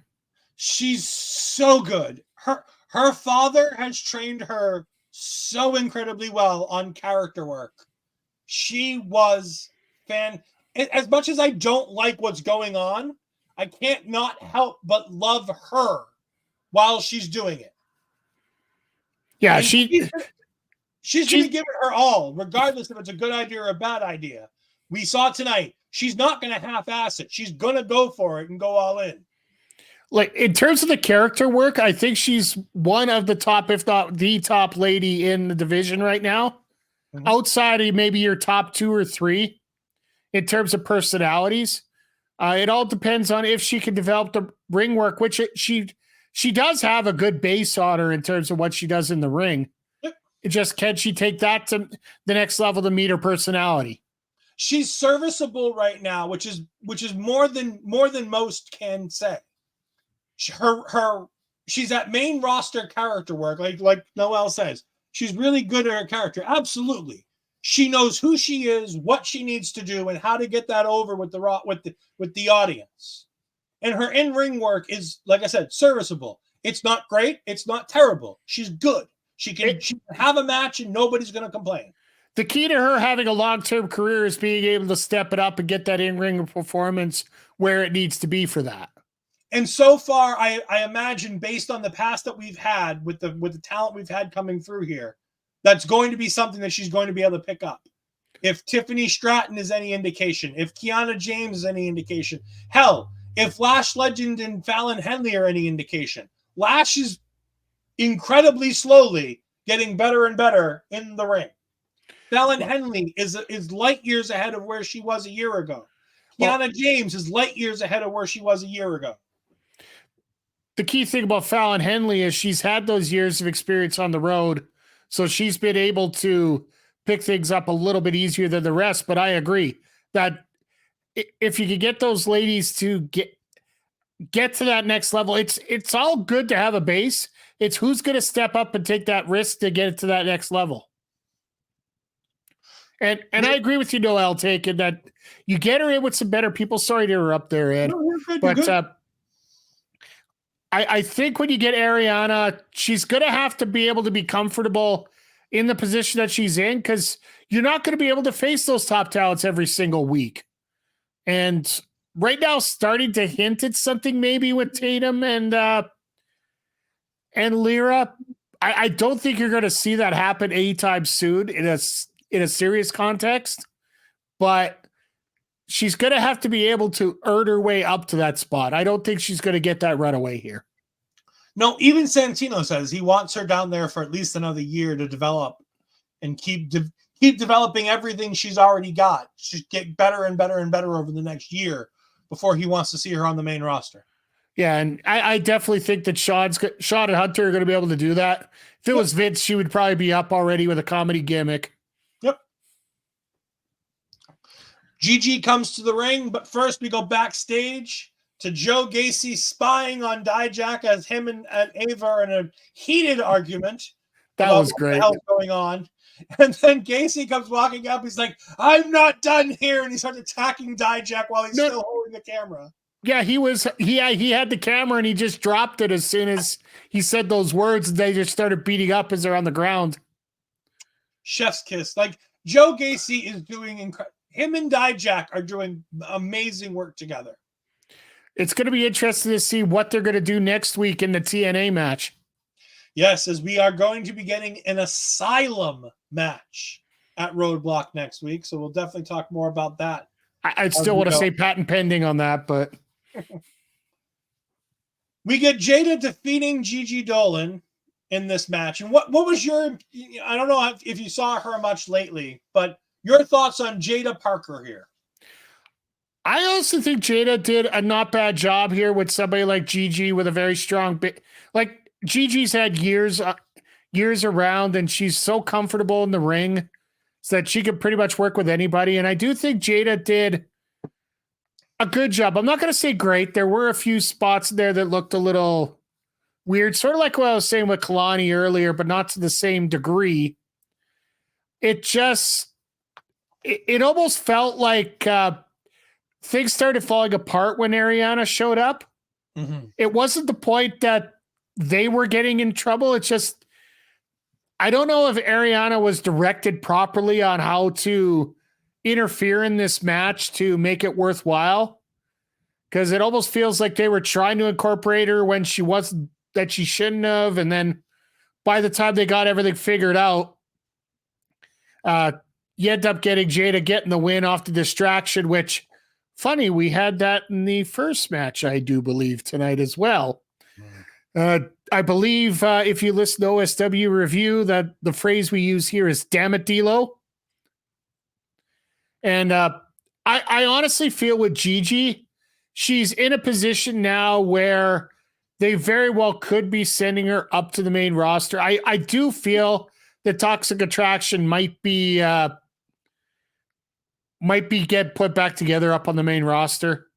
She's so good. Her father has trained her so incredibly well on character work. She was as much as I don't like what's going on, I can't not help but love her while she's doing it. Yeah, and she's going to give it her all, regardless if it's a good idea or a bad idea. We saw tonight. She's not going to half-ass it. She's going to go for it and go all in. Like, in terms of the character work, I think she's one of the top, if not the top lady in the division right now. Mm-hmm. Outside of maybe your top 2 or 3 in terms of personalities. It all depends on if she can develop the ring work, which she does have a good base on her in terms of what she does in the ring. Yep. It just, can she take that to the next level to meet her personality? She's serviceable right now, which is more than most can say. She's that main roster character work, like Noel says. She's really good at her character. Absolutely. She knows who she is, what she needs to do, and how to get that over with the audience. And her in-ring work is, like I said, serviceable. It's not great. It's not terrible. She's good. She can have a match and nobody's going to complain. The key to her having a long-term career is being able to step it up and get that in-ring performance where it needs to be for that. And so far, I imagine, based on the past that we've had with the talent we've had coming through here, that's going to be something that she's going to be able to pick up. If Tiffany Stratton is any indication, if Kiana James is any indication, hell, if Lash Legend and Fallon Henley are any indication, Lash is incredibly slowly getting better and better in the ring. Fallon Henley is light years ahead of where she was a year ago. Kiana James is light years ahead of where she was a year ago. The key thing about Fallon Henley is she's had those years of experience on the road, So she's been able to pick things up a little bit easier than the rest. But I agree that if you could get those ladies to get to that next level, it's all good to have a base. It's who's going to step up and take that risk to get it to that next level. And I agree with you, Noel, taking that you get her in with some better people. Sorry to interrupt there, Ed. No, you're good, but I think when you get Ariana, she's going to have to be able to be comfortable in the position that she's in, because you're not going to be able to face those top talents every single week. And right now, starting to hint at something maybe with Tatum and Lyra. I don't think you're going to see that happen anytime soon in a serious context, but she's going to have to be able to earn her way up to that spot. I don't think she's going to get that runaway here. No, even Santino says he wants her down there for at least another year to develop and keep developing everything she's already got. She'll get better and better and better over the next year before he wants to see her on the main roster. Yeah, and I definitely think that Shawn and Hunter are going to be able to do that. If it was Vince, she would probably be up already with a comedy gimmick. Yep. Gigi comes to the ring, but first we go backstage to Joe Gacy spying on Dijak as him and Ava are in a heated argument. That was great. What the hell's going on? And then Gacy comes walking up. He's like, "I'm not done here," and he starts attacking Dijak while he's still holding the camera. Yeah, he had the camera and he just dropped it as soon as he said those words, and they just started beating up as they're on the ground. Chef's kiss. Like, Joe Gacy is doing him and Dijak are doing amazing work together. It's going to be interesting to see what they're going to do next week in the TNA match. Yes, as we are going to be getting an Asylum match at Roadblock next week, so we'll definitely talk more about that. I'd still want to say patent pending on that, but we get Jaida defeating Gigi Dolin in this match. And what was your, I don't know if you saw her much lately, but your thoughts on Jaida Parker here? I also think Jaida did a not bad job here with somebody like Gigi with a very strong bit. Like, Gigi's had years around, and she's so comfortable in the ring so that she could pretty much work with anybody. And I do think Jaida did a good job. I'm not going to say great. There were a few spots there that looked a little weird, sort of like what I was saying with Kelani earlier, but not to the same degree. It almost felt like things started falling apart when Ariana showed up. Mm-hmm. It wasn't the point that they were getting in trouble. It's just, I don't know if Ariana was directed properly on how to interfere in this match to make it worthwhile, because it almost feels like they were trying to incorporate her when she wasn't, that she shouldn't have. And then by the time they got everything figured out, you end up getting Jaida getting the win off the distraction, which, funny, we had that in the first match, I do believe, tonight as well. I believe if you listen to OSW review, that the phrase we use here is "damn it, D'Lo." And I honestly feel with Gigi, she's in a position now where they very well could be sending her up to the main roster. I do feel that Toxic Attraction might be get put back together up on the main roster.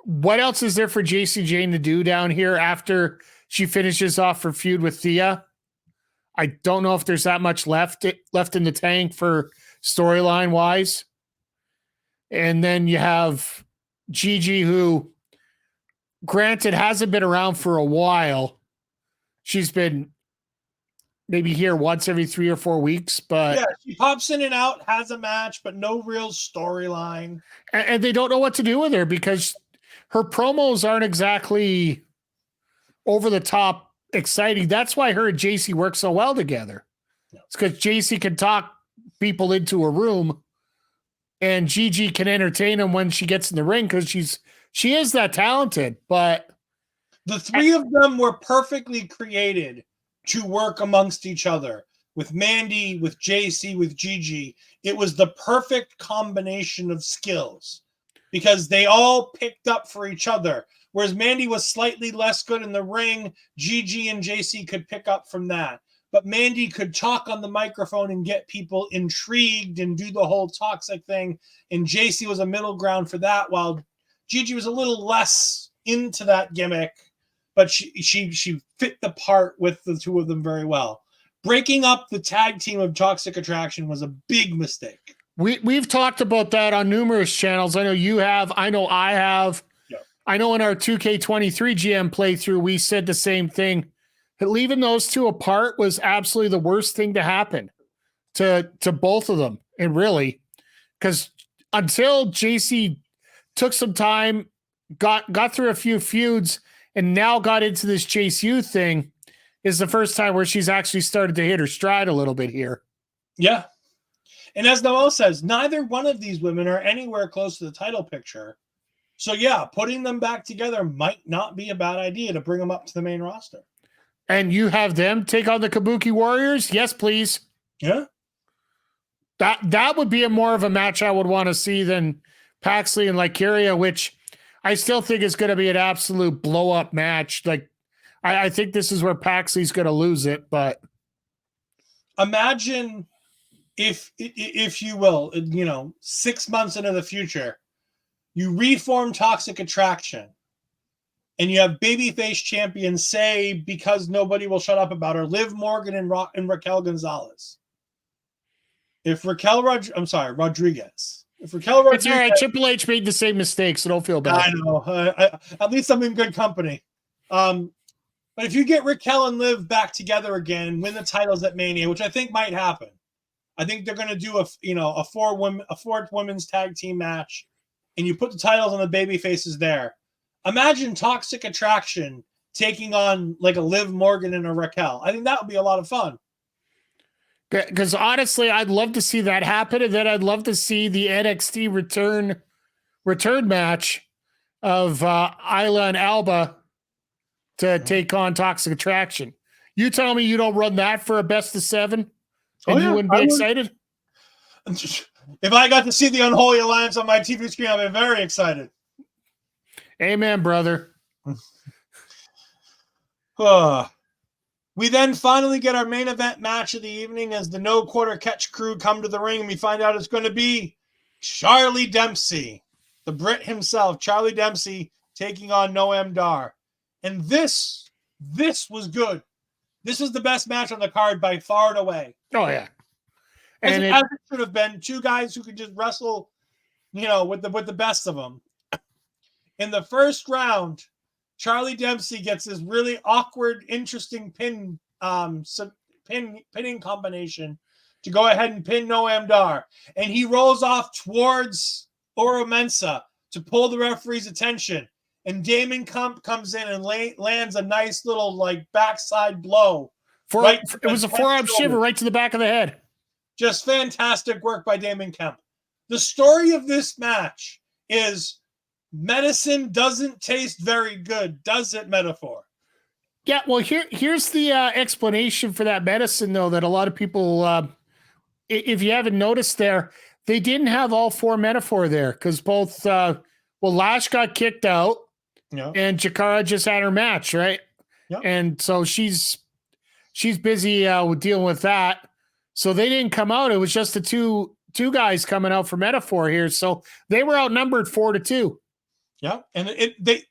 What else is there for JC Jane to do down here after she finishes off her feud with Thea? I don't know if there's that much left in the tank for storyline wise. And then you have Gigi, who, granted, hasn't been around for a while. She's been maybe here once every 3 or 4 weeks, but yeah, she pops in and out, has a match, but no real storyline. And they don't know what to do with her because her promos aren't exactly over the top exciting. That's why her and JC work so well together. It's because JC can talk people into a room, and Gigi can entertain them when she gets in the ring because she is that talented. But the three of them were perfectly created to work amongst each other. With Mandy, with JC, with Gigi, it was the perfect combination of skills because they all picked up for each other. Whereas Mandy was slightly less good in the ring, Gigi and JC could pick up from that. But Mandy could talk on the microphone and get people intrigued and do the whole toxic thing. And JC was a middle ground for that, while Gigi was a little less into that gimmick, but she fit the part with the two of them very well. Breaking up the tag team of Toxic Attraction was a big mistake. We've talked about that on numerous channels. I know you have. I know I have. Yeah. I know in our 2K23 GM playthrough, we said the same thing. That leaving those two apart was absolutely the worst thing to happen to both of them. And really, because until JC took some time, got through a few feuds, and now got into this Chase U thing, is the first time where she's actually started to hit her stride a little bit here. Yeah. And as Noel says, neither one of these women are anywhere close to the title picture. So yeah, putting them back together might not be a bad idea to bring them up to the main roster. And you have them take on the Kabuki Warriors? Yes, please. Yeah. That would be a more of a match I would want to see than Paxley and Lycaria, which I still think is going to be an absolute blow-up match. Like, I think this is where Paxley's going to lose it, but imagine if you will, 6 months into the future, you reform Toxic Attraction and you have babyface champions, say, because nobody will shut up about her, Liv Morgan and Raquel Gonzalez. If Raquel Rodriguez. If Raquel Rodriguez. It's all right. Triple H made the same mistake, so don't feel bad. I know. At least I'm in good company. But if you get Raquel and Liv back together again and win the titles at Mania, which I think might happen, I think they're going to do a four women's tag team match, and you put the titles on the baby faces there. Imagine Toxic Attraction taking on like a Liv Morgan and a Raquel. I think that would be a lot of fun. Because honestly, I'd love to see that happen, and then I'd love to see the NXT return match of Isla and Alba to take on Toxic Attraction. You tell me you don't run that for a best of 7, and you wouldn't be excited? If I got to see the Unholy Alliance on my TV screen, I'd be very excited. Amen, brother. We then finally get our main event match of the evening as the No Quarter Catch crew come to the ring, and we find out it's going to be Charlie Dempsey, the Brit himself, Charlie Dempsey, taking on Noam Dar. And this was good. This was the best match on the card by far and away. Oh, yeah. As it should have been. Two guys who could just wrestle, with the best of them. In the first round, Charlie Dempsey gets this really awkward, interesting pinning combination to go ahead and pin Noam Dar. And he rolls off towards Oro Mensah to pull the referee's attention. And Damon Kemp comes in and lands a nice little backside blow. It was a forearm shiver right to the back of the head. Just fantastic work by Damon Kemp. The story of this match is medicine doesn't taste very good, does it, Metaphor? Yeah, well, here's the explanation for that medicine, though, that a lot of people, if you haven't noticed there, they didn't have all 4 Metaphor there because both, Lash got kicked out. Yeah. And Jakara just had her match, right? Yeah. And so she's busy dealing with that. So they didn't come out. It was just the two guys coming out for Metaphor here. So they were outnumbered 4-2. Yeah. And they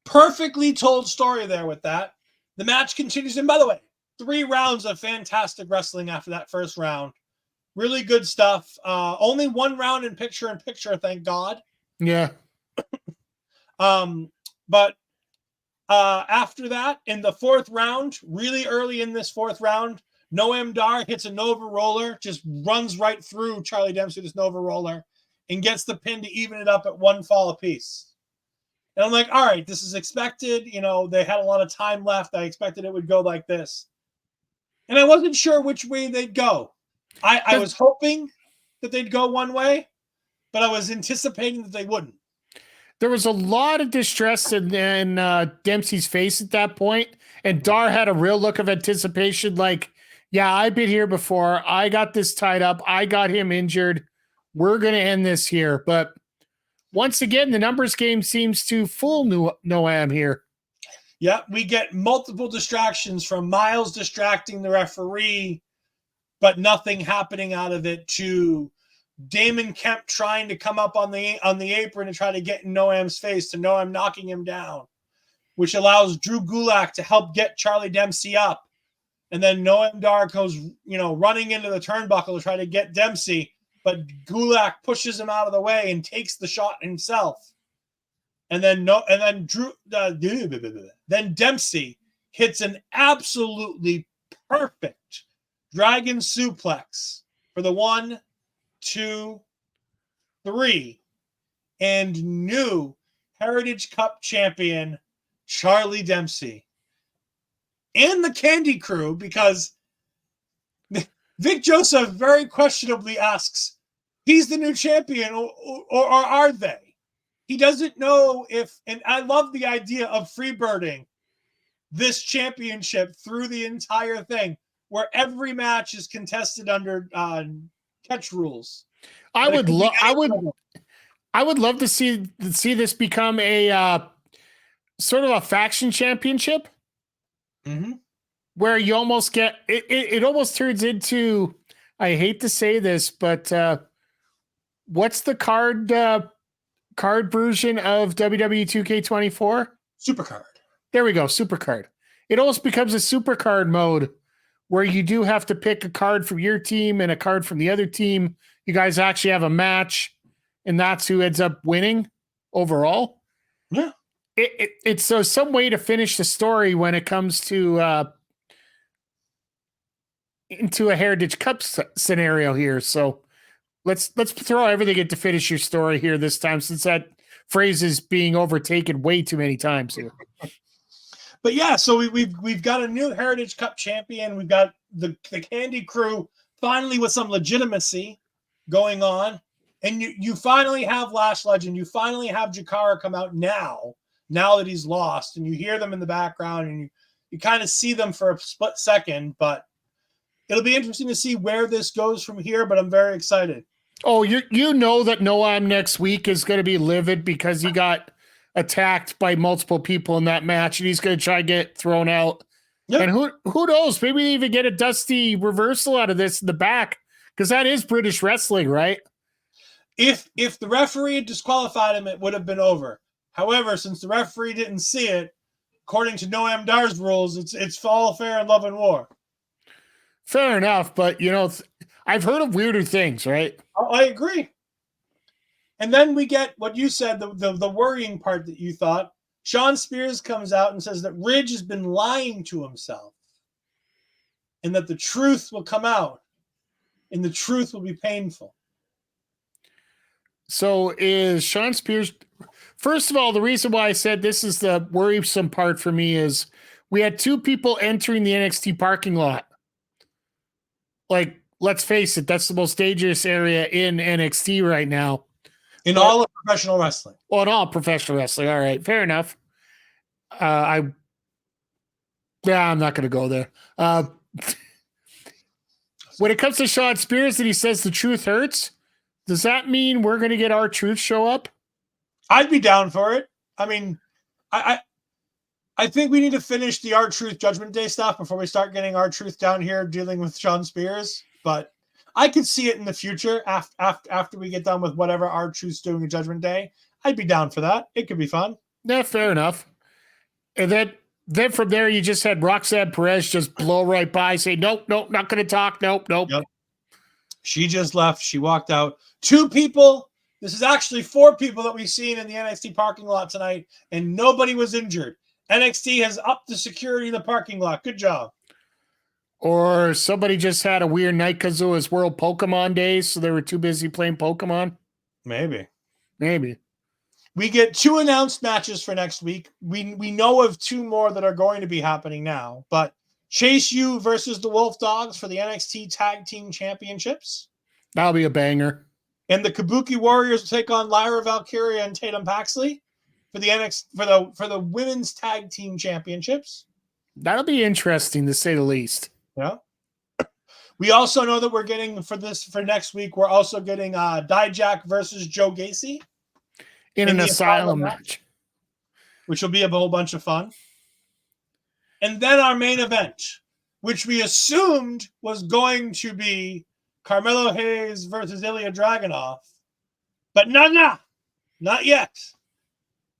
perfectly told story there with that. The match continues. And by the way, 3 rounds of fantastic wrestling after that first round. Really good stuff. Only 1 round in picture-in-picture, thank God. Yeah. But after that, in the 4th round, really early in this 4th round, Noam Dar hits a Nova Roller, just runs right through Charlie Dempsey, this Nova Roller, and gets the pin to even it up at 1 fall apiece. And I'm like, all right, this is expected. They had a lot of time left. I expected it would go like this. And I wasn't sure which way they'd go. I was hoping that they'd go one way, but I was anticipating that they wouldn't. There was a lot of distress in Dempsey's face at that point, and Dar had a real look of anticipation like, yeah, I've been here before. I got this tied up. I got him injured. We're going to end this here. But once again, the numbers game seems to fool Noam here. Yeah, we get multiple distractions from Myles distracting the referee, but nothing happening out of it, to Damon Kemp trying to come up on the apron and try to get in Noam's face, to Noam knocking him down, which allows Drew Gulak to help get Charlie Dempsey up. And then Noam Dar goes, running into the turnbuckle to try to get Dempsey, but Gulak pushes him out of the way and takes the shot himself. And then then Dempsey hits an absolutely perfect dragon suplex for the 1, 2, 3, and new Heritage Cup champion Charlie Dempsey and the Candy Crew, because Vic Joseph very questionably asks, he's the new champion, or are they? He doesn't know if, and I love the idea of freebirding this championship through the entire thing, where every match is contested under catch rules. I would love to see this become a sort of a faction championship, where you almost get it almost turns into, I hate to say this, but what's the card version of WWE 2K24? Supercard. There we go, Supercard. It almost becomes a Supercard mode where you do have to pick a card from your team and a card from the other team. You guys actually have a match, and that's who ends up winning overall. Yeah. It's some way to finish the story when it comes to into a Heritage Cup scenario here. So let's throw everything in to finish your story here this time, since that phrase is being overtaken way too many times here. But yeah, so we've got a new Heritage Cup champion. We've got the Candy Crew finally with some legitimacy going on, and you finally have Lash Legend. You finally have Jakara come out now that he's lost, and you hear them in the background, and you kind of see them for a split second. But it'll be interesting to see where this goes from here. But I'm very excited. Oh, you know that Noam next week is going to be livid because he got attacked by multiple people in that match, and he's going to try to get thrown out. Yep. And who knows? Maybe they even get a dusty reversal out of this in the back, because that is British wrestling, right? If the referee had disqualified him, it would have been over. However, since the referee didn't see it, according to Noam Dar's rules, it's all fair in love and war. Fair enough, but I've heard of weirder things, right? I agree. And then we get what you said, the worrying part that you thought. Sean Spears comes out and says that Ridge has been lying to himself, and that the truth will come out, and the truth will be painful. So is Sean Spears... First of all, the reason why I said this is the worrisome part for me is we had two people entering the NXT parking lot. Like, let's face it, that's the most dangerous area in NXT right now. All of professional wrestling. Well, in all professional wrestling. All right, fair enough. I'm not going to go there. When it comes to Sean Spears and he says the truth hurts, does that mean we're going to get R-Truth show up? I'd be down for it. I mean, I think we need to finish the R-Truth Judgment Day stuff before we start getting R-Truth down here dealing with Sean Spears. But I could see it in the future after we get done with whatever R-Truth's doing at Judgment Day. I'd be down for that. It could be fun. Yeah, fair enough. And then from there, you just had Roxanne Perez just blow right by, say, nope, not going to talk. Nope. Yep. She just left. She walked out. 2 people. This is actually 4 people that we've seen in the NXT parking lot tonight, and nobody was injured. NXT has upped the security in the parking lot. Good job. Or somebody just had a weird night because it was World Pokemon Days, so they were too busy playing Pokemon. Maybe. We get 2 announced matches for next week. We know of 2 more that are going to be happening now, but Chase U versus the Wolf Dogs for the NXT Tag Team Championships. That'll be a banger. And the Kabuki Warriors will take on Lyra Valkyria and Tatum Paxley for the Women's Tag Team Championships. That'll be interesting, to say the least. Yeah. We also know that we're getting for next week, we're also getting Dijak versus Joe Gacy. in an the asylum match. Which will be a whole bunch of fun. And then our main event, which we assumed was going to be Carmelo Hayes versus Ilja Dragunov. But not yet.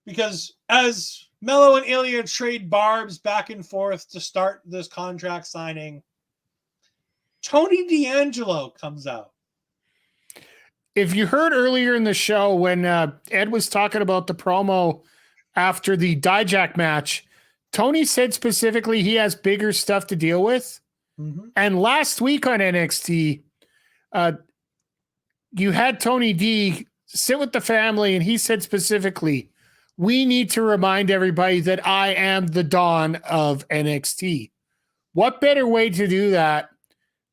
Because as Melo and Ilja trade barbs back and forth to start this contract signing, Tony D'Angelo comes out. If you heard earlier in the show when Ed was talking about the promo after the Dijak match, Tony said specifically he has bigger stuff to deal with. Mm-hmm. And last week on NXT, you had Tony D sit with the family, and he said specifically, we need to remind everybody that I am the Don of NXT. What better way to do that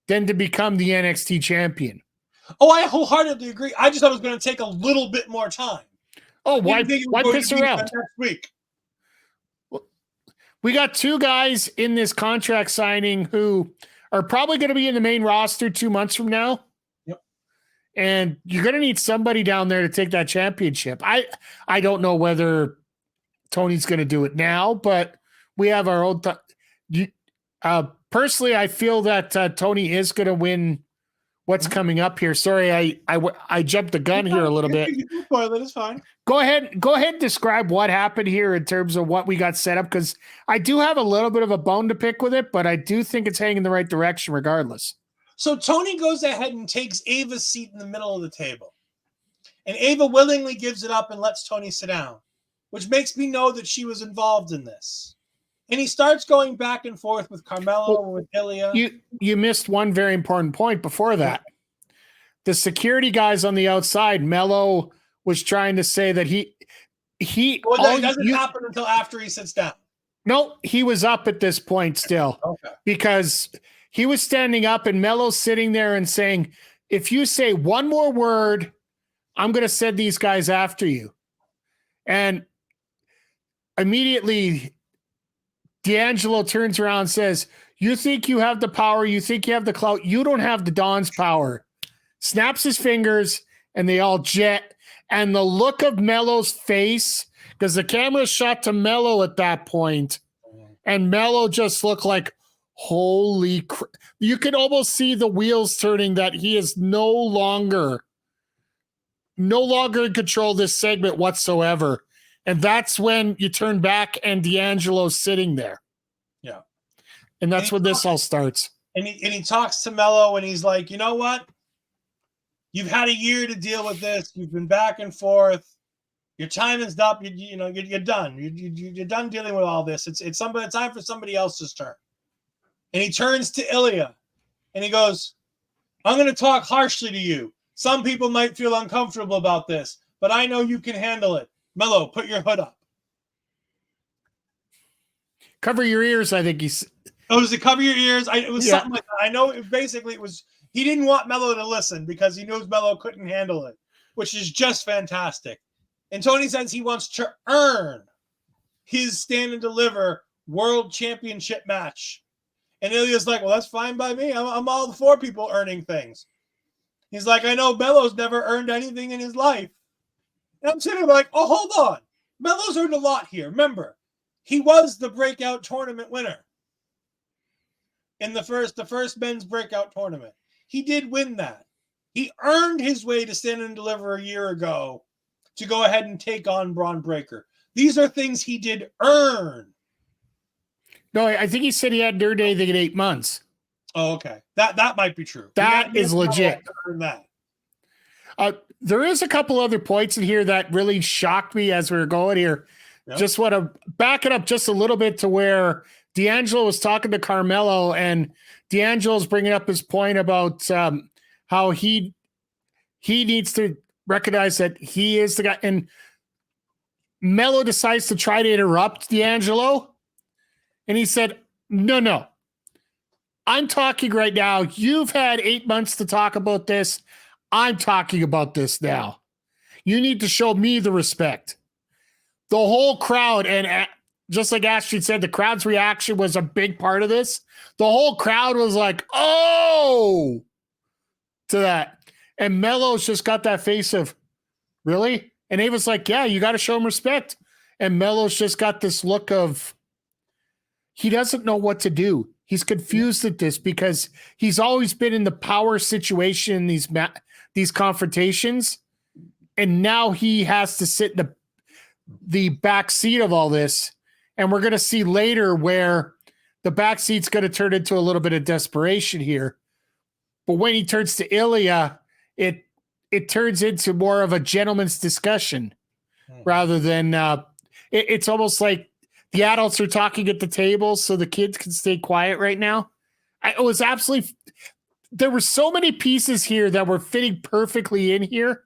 than to become the NXT champion? Oh, I wholeheartedly agree. I just thought it was going to take a little bit more time. Oh, why piss around? Next week. We got two guys in this contract signing who are probably going to be in the main roster 2 months from now. Yep. And you're going to need somebody down there to take that championship. I don't know whether Tony's going to do it now, but we have our own. Personally, I feel that Tony is going to win what's coming up here. Sorry, I jumped the gun here a little bit. Spoil it, it's fine. Go ahead and describe what happened here in terms of what we got set up, because I do have a little bit of a bone to pick with it, but I do think it's heading in the right direction regardless. So Tony goes ahead and takes Ava's seat in the middle of the table. And Ava willingly gives it up and lets Tony sit down, which makes me know that she was involved in this. And he starts going back and forth with Carmelo and with Ilja. You missed one very important point before that. The security guys on the outside, Melo was trying to say that he Well, it doesn't happen until after he sits down. No, he was up at this point still. Okay. Because he was standing up and Melo's sitting there and saying, if you say one more word, I'm going to send these guys after you. And immediately D'Angelo turns around and says, you think you have the power, you think you have the clout, you don't have the Don's power. Snaps his fingers and they all jet. And the look of Melo's face, because the camera shot to Melo at that point, and Melo just looked like, holy crap. You could almost see the wheels turning that he is no longer in control of this segment whatsoever. And that's when you turn back and D'Angelo's sitting there. Yeah. And that's when this all starts. And he talks to Melo and he's like, you know what? You've had a year to deal with this. You've been back and forth. Your time is up. You're done. You're done dealing with all this. It's time for somebody else's turn. And he turns to Ilja and he goes, I'm going to talk harshly to you. Some people might feel uncomfortable about this, but I know you can handle it. Melo, put your hood up. Cover your ears, I think he's. Oh, does it cover your ears? It was something like that. I know it was, he didn't want Melo to listen because he knows Melo couldn't handle it, which is just fantastic. And Tony says he wants to earn his stand and deliver world championship match. And Ilja's like, well, that's fine by me. I'm all for people earning things. He's like, I know Melo's never earned anything in his life. And I'm sitting there like, oh, hold on. Melo's earned a lot here. Remember, he was the breakout tournament winner in the first men's breakout tournament. He did win that. He earned his way to stand and deliver a year ago to go ahead and take on Braun Breaker. These are things he did earn. No, I think he said he had earned anything in 8 months. Oh, okay. That might be true. That is legit. That. There is a couple other points in here that really shocked me as we were going here. Yep. Just want to back it up just a little bit to where D'Angelo was talking to Carmelo, and D'Angelo's bringing up his point about how he needs to recognize that he is the guy. And Melo decides to try to interrupt D'Angelo. And he said, no, I'm talking right now. You've had 8 months to talk about this. I'm talking about this now. You need to show me the respect. The whole crowd, and just like Astrid said, the crowd's reaction was a big part of this. The whole crowd was like, oh, to that. And Melo's just got that face of, really? And Ava's like, yeah, you got to show him respect. And Melo's just got this look of he doesn't know what to do. He's confused at this because he's always been in the power situation in these confrontations. And now he has to sit in the back seat of all this. And we're going to see later where the back seat's going to turn into a little bit of desperation here. But when he turns to Ilja, it turns into more of a gentleman's discussion rather than it's almost like the adults are talking at the table so the kids can stay quiet right now. It was absolutely – there were so many pieces here that were fitting perfectly in here.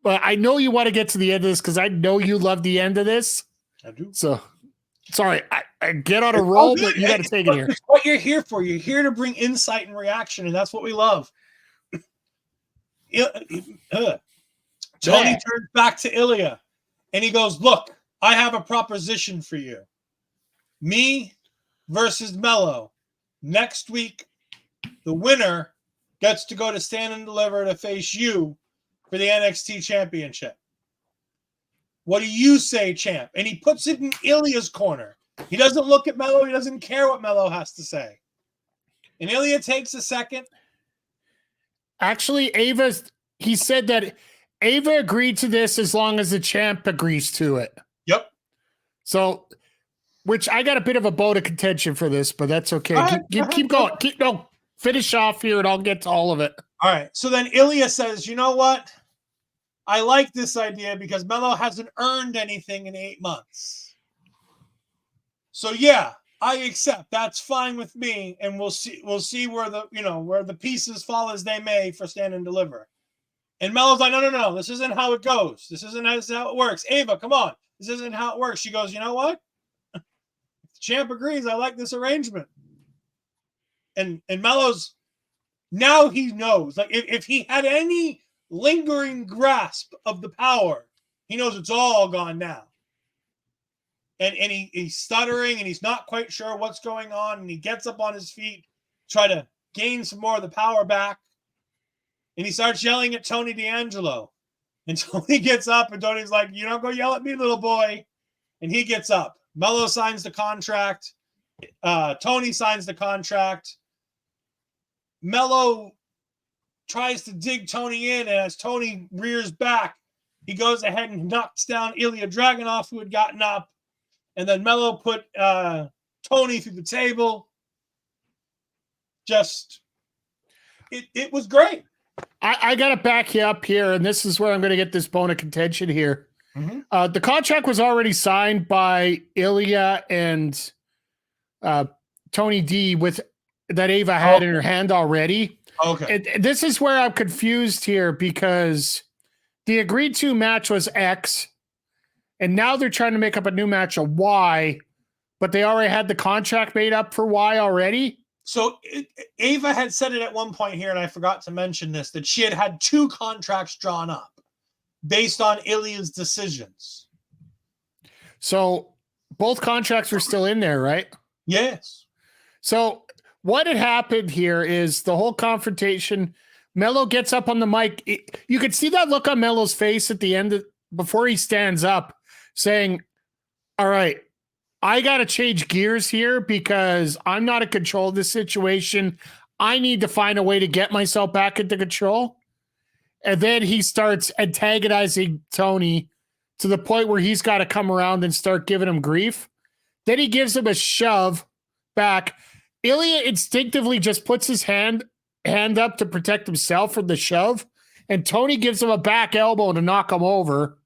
But I know you want to get to the end of this because I know you love the end of this. I do. So, sorry, I get on a roll, but you got to take it here. It's what you're here for. You're here to bring insight and reaction, and that's what we love. Tony turns back to Ilja, and he goes, look, I have a proposition for you. Me versus Melo. Next week, the winner gets to go to Stand and Deliver to face you for the NXT Championship. What do you say, champ? And he puts it in Ilja's corner. He doesn't look at Melo. He doesn't care what Melo has to say. And Ilja takes a second. Actually, he said that Ava agreed to this as long as the champ agrees to it. Yep. So, which I got a bit of a bone of contention for this, but that's okay. Keep going. Finish off here and I'll get to all of it. All right. So then Ilja says, you know what? I like this idea because Melo hasn't earned anything in 8 months. So yeah, I accept. That's fine with me, and we'll see where the pieces fall as they may for Stand and Deliver. And Melo's like, no, this isn't how it goes. This isn't how it works. Ava, come on. This isn't how it works. She goes, you know what? The champ agrees. I like this arrangement. And Melo's now he knows. Like if he had any lingering grasp of the power, he knows it's all gone now. And he's stuttering and he's not quite sure what's going on. And he gets up on his feet, try to gain some more of the power back. And he starts yelling at Tony D'Angelo. And Tony gets up and Tony's like, you don't go yell at me, little boy. And he gets up. Melo signs the contract. Tony signs the contract. Melo tries to dig Tony in, and as Tony rears back, he goes ahead and knocks down Ilja Dragunov, who had gotten up. And then Melo put Tony through the table. It was great. I got to back you up here, and this is where I'm going to get this bone of contention here. Mm-hmm. The contract was already signed by Ilja and Tony D with that Ava had in her hand already. Okay. And this is where I'm confused here because the agreed to match was X, and now they're trying to make up a new match of Y, but they already had the contract made up for Y already. So Ava had said it at one point here, and I forgot to mention this, that she had 2 contracts drawn up based on Ilja's decisions. So both contracts were still in there, right? Yes. So what had happened here is the whole confrontation. Melo gets up on the mic. You could see that look on Melo's face at the end before he stands up saying, all right, I got to change gears here because I'm not in control of this situation. I need to find a way to get myself back into control. And then he starts antagonizing Tony to the point where he's got to come around and start giving him grief. Then he gives him a shove back. Ilja instinctively just puts his hand up to protect himself from the shove, and Tony gives him a back elbow to knock him over.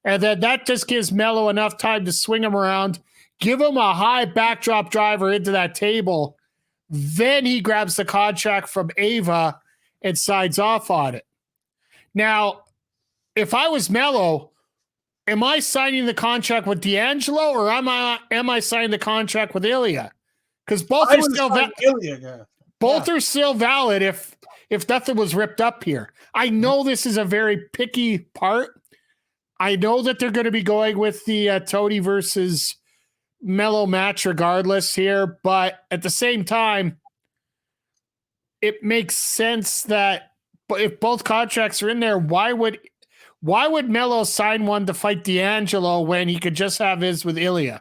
And then that just gives Melo enough time to swing him around, give him a high backdrop driver into that table. Then he grabs the contract from Ava and signs off on it. Now, if I was Melo, am I signing the contract with D'Angelo or am I signing the contract with Ilja? Because both are still are still valid if nothing was ripped up here. I know this is a very picky part. I know that they're going to be going with the Tony versus Melo match regardless here, but at the same time, it makes sense that if both contracts are in there, why would why would Melo sign one to fight D'Angelo when he could just have his with Ilja?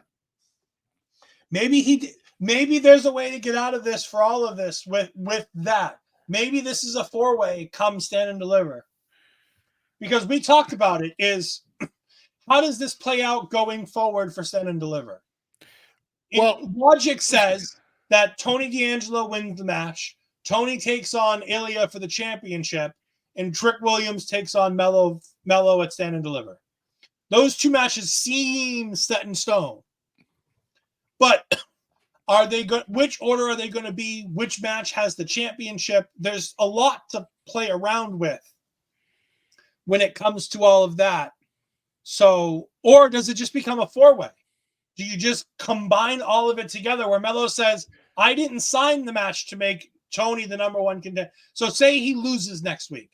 Maybe there's a way to get out of this for all of this with that. Maybe this is a 4-way, come stand and deliver. Because we talked about it, is how does this play out going forward for stand and deliver? Well, logic says that Tony D'Angelo wins the match. Tony takes on Ilja for the championship, and Trick Williams takes on Melo at stand and deliver. Those two matches seem set in stone. But are they going? Which order are they going to be? Which match has the championship? There's a lot to play around with when it comes to all of that. So, or does it just become a 4-way? Do you just combine all of it together where Melo says, I didn't sign the match to make Tony the number one contender. So say he loses next week.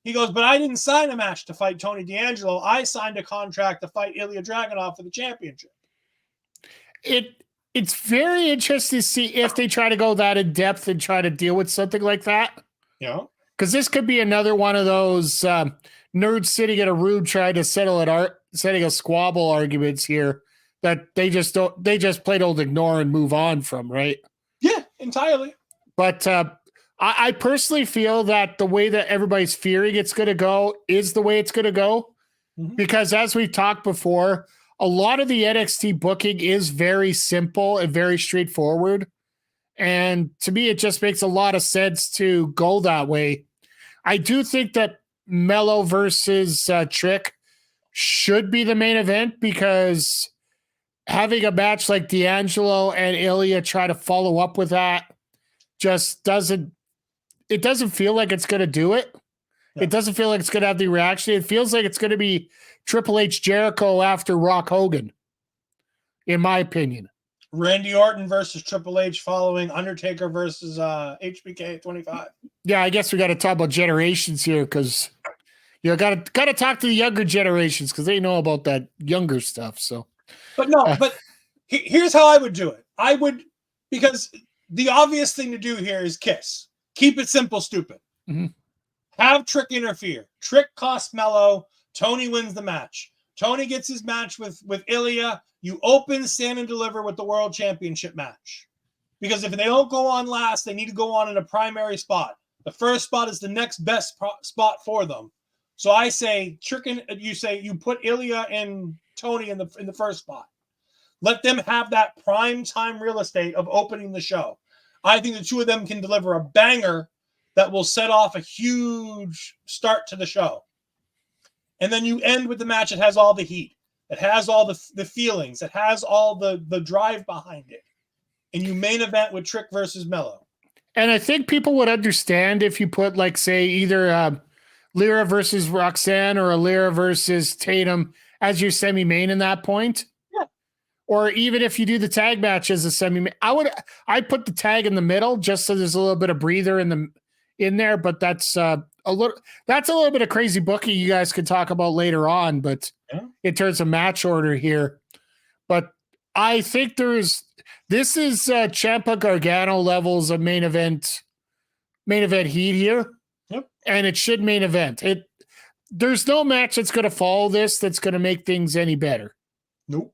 He goes, but I didn't sign a match to fight Tony D'Angelo. I signed a contract to fight Ilja Dragunov for the championship. It's very interesting to see if they try to go that in depth and try to deal with something like that. Yeah. Because this could be another one of those nerds sitting in a room trying to setting a squabble arguments here that they just plain old ignore and move on from, right? Yeah, entirely. But I personally feel that the way that everybody's fearing it's going to go is the way it's going to go. Mm-hmm. Because as we've talked before, a lot of the NXT booking is very simple and very straightforward. And to me, it just makes a lot of sense to go that way. I do think that Melo versus Trick should be the main event, because having a match like D'Angelo and Ilja try to follow up with that just doesn't feel like it's going to do it. Yeah. It doesn't feel like it's going to have the reaction. It feels like it's going to be Triple H Jericho after Rock Hogan, in my opinion. Randy Orton versus Triple H following Undertaker versus HBK 25. Yeah, I guess we got to talk about generations here, because got to talk to the younger generations, because they know about that younger stuff. So, but here's how I would do it. I would, because the obvious thing to do here is kiss. Keep it simple, stupid. Mm-hmm. Have Trick interfere. Trick costs Melo. Tony wins the match. Tony gets his match with Ilja. You open, stand, and deliver with the World Championship match. Because if they don't go on last, they need to go on in a primary spot. The first spot is the next best spot for them. So I say, you put Ilja and Tony in the first spot. Let them have that prime time real estate of opening the show. I think the two of them can deliver a banger that will set off a huge start to the show. And then you end with the match that has all the heat. It has all the feelings. It has all the drive behind it. And you main event with Trick versus Melo. And I think people would understand if you put, like, say, either Lyra versus Roxanne or a Lyra versus Tatum as your semi-main in that point. Yeah. Or even if you do the tag match as a semi-main. I'd put the tag in the middle just so there's a little bit of breather in there, but that's a little bit of crazy booking you guys could talk about later on, but in terms of match order here. But I think this is Ciampa Gargano levels of main event heat here. Yep. And it should main event. There's no match that's going to follow this that's going to make things any better. Nope.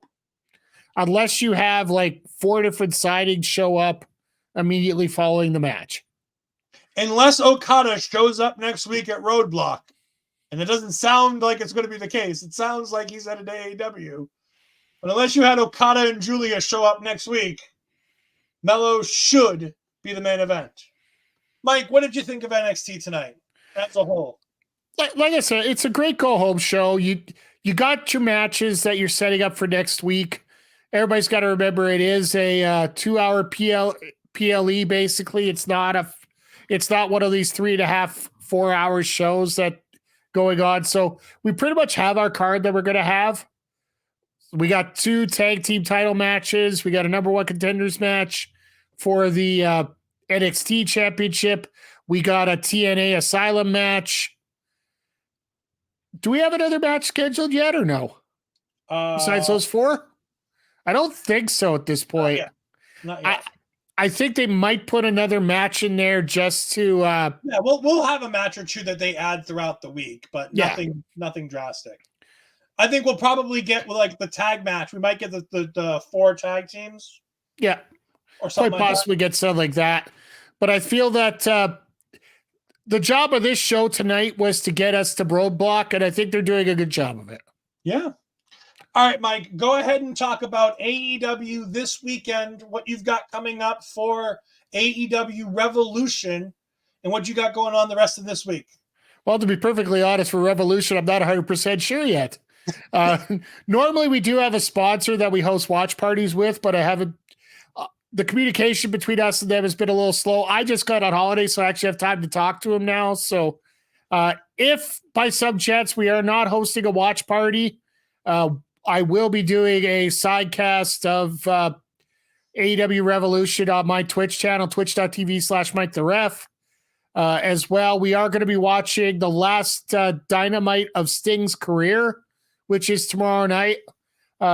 Unless you have like 4 different sightings show up immediately following the match. Unless Okada shows up next week at Roadblock. And it doesn't sound like it's going to be the case. It sounds like he's at an AEW. But unless you had Okada and Julia show up next week, Melo should be the main event. Mike, what did you think of NXT tonight as a whole? Like I said, it's a great go-home show. You got your matches that you're setting up for next week. Everybody's got to remember it is a 2-hour PLE, basically. It's not one of these 3.5, 4 hour shows that going on. So we pretty much have our card that we're going to have. We got 2 tag team title matches. We got a number 1 contenders match for the NXT championship. We got a TNA Asylum match. Do we have another match scheduled yet or no? Besides those 4? I don't think so at this point. Not yet. I think they might put another match in there just to. Yeah, we'll have a match or two that they add throughout the week, but Yeah. nothing drastic. I think we'll probably get like the tag match. We might get the 4 tag teams. Yeah, or something quite like possibly get something like that. But I feel that the job of this show tonight was to get us to Roadblock, and I think they're doing a good job of it. Yeah. All right, Mike, go ahead and talk about AEW this weekend, what you've got coming up for AEW Revolution, and what you got going on the rest of this week. Well, to be perfectly honest, for Revolution, I'm not 100% sure yet. Normally, we do have a sponsor that we host watch parties with, but I haven't. The communication between us and them has been a little slow. I just got on holiday, so I actually have time to talk to him now. So if by some chance we are not hosting a watch party, I will be doing a sidecast of AEW Revolution on my Twitch channel, twitch.tv/MikeTheRef. As well, we are going to be watching the last Dynamite of Sting's career, which is tomorrow night.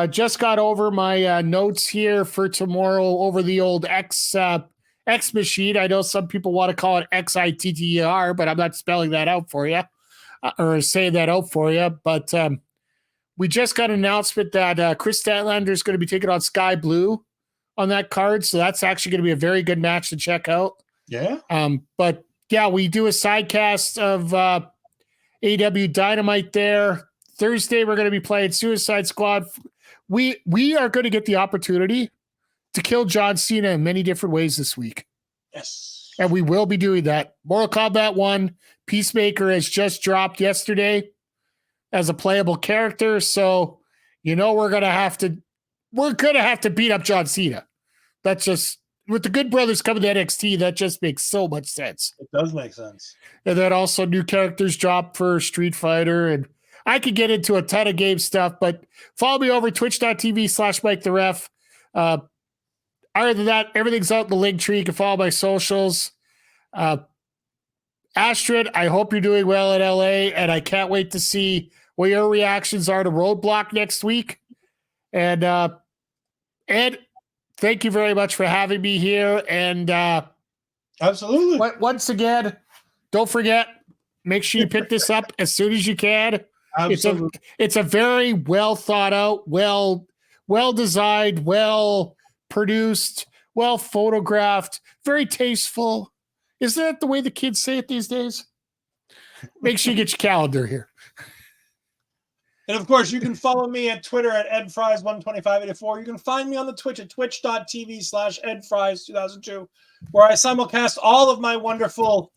Just got over my notes here for tomorrow over the old X machine. I know some people want to call it XITTER, but I'm not spelling that out for you or saying that out for you. But we just got an announcement that Chris Statlander is going to be taking on Sky Blue on that card. So that's actually going to be a very good match to check out. Yeah. But yeah, we do a sidecast of AEW Dynamite there. Thursday, we're going to be playing Suicide Squad. We are going to get the opportunity to kill John Cena in many different ways this week. Yes. And we will be doing that. Mortal Kombat 1, Peacemaker has just dropped yesterday as a playable character. So, we're going to have to beat up John Cena. That's just, with the Good Brothers coming to NXT, that just makes so much sense. It does make sense. And then also new characters drop for Street Fighter, and I could get into a ton of game stuff, but follow me over twitch.tv/MikeTheRef. Other than that, everything's out in the link tree. You can follow my socials. Astrid, I hope you're doing well in LA, and I can't wait to see what your reactions are to Roadblock next week. And Ed, thank you very much for having me here. And absolutely. Once again, don't forget, make sure you pick this up as soon as you can. Absolutely. It's a very well thought out, well designed, well produced, well photographed, very tasteful. Is that the way the kids say it these days? Make sure you get your calendar here. And of course, you can follow me at Twitter at EdFries12584. You can find me on the Twitch at twitch.tv/EdFries2002, where I simulcast all of my wonderful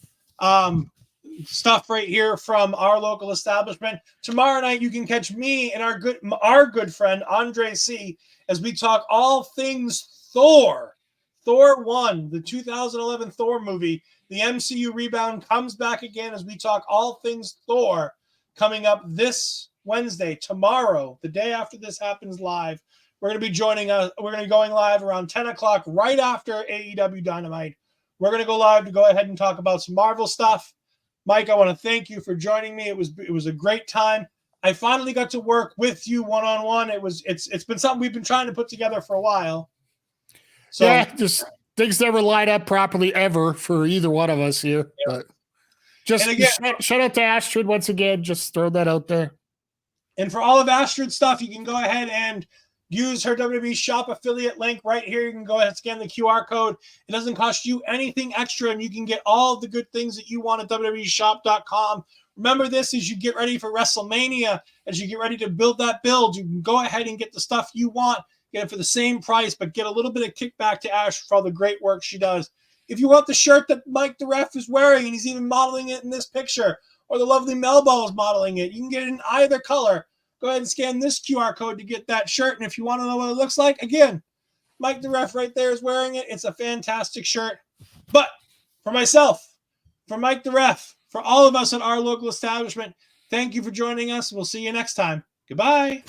stuff right here from our local establishment. Tomorrow night, you can catch me and our good friend Andre C. as we talk all things Thor. Thor 1, the 2011 Thor movie. The MCU rebound comes back again as we talk all things Thor, coming up this Wednesday, tomorrow, the day after this happens live. We're going to be we're going to be going live around 10 o'clock right after AEW Dynamite. We're going to go live to go ahead and talk about some Marvel stuff. Mike, I want to thank you for joining me. It was a great time. I finally got to work with you one-on-one. It's been something we've been trying to put together for a while. So yeah, just things never line up properly ever for either one of us here. Yeah. But just shout out to Astrid once again. Just throw that out there. And for all of Astrid's stuff, you can go ahead and use her WWE Shop affiliate link right here. You can go ahead and scan the QR code. It doesn't cost you anything extra, and you can get all of the good things that you want at WWEshop.com. Remember this as you get ready for WrestleMania, as you get ready to build that build, you can go ahead and get the stuff you want, get it for the same price, but get a little bit of kickback to Ash for all the great work she does. If you want the shirt that Mike the Ref is wearing, and he's even modeling it in this picture, or the lovely Melbo is modeling it, you can get it in either color. Go ahead and scan this QR code to get that shirt. And if you want to know what it looks like, again, Mike the Ref right there is wearing it. It's a fantastic shirt. But for myself, for Mike the Ref, for all of us at our local establishment, thank you for joining us. We'll see you next time. Goodbye.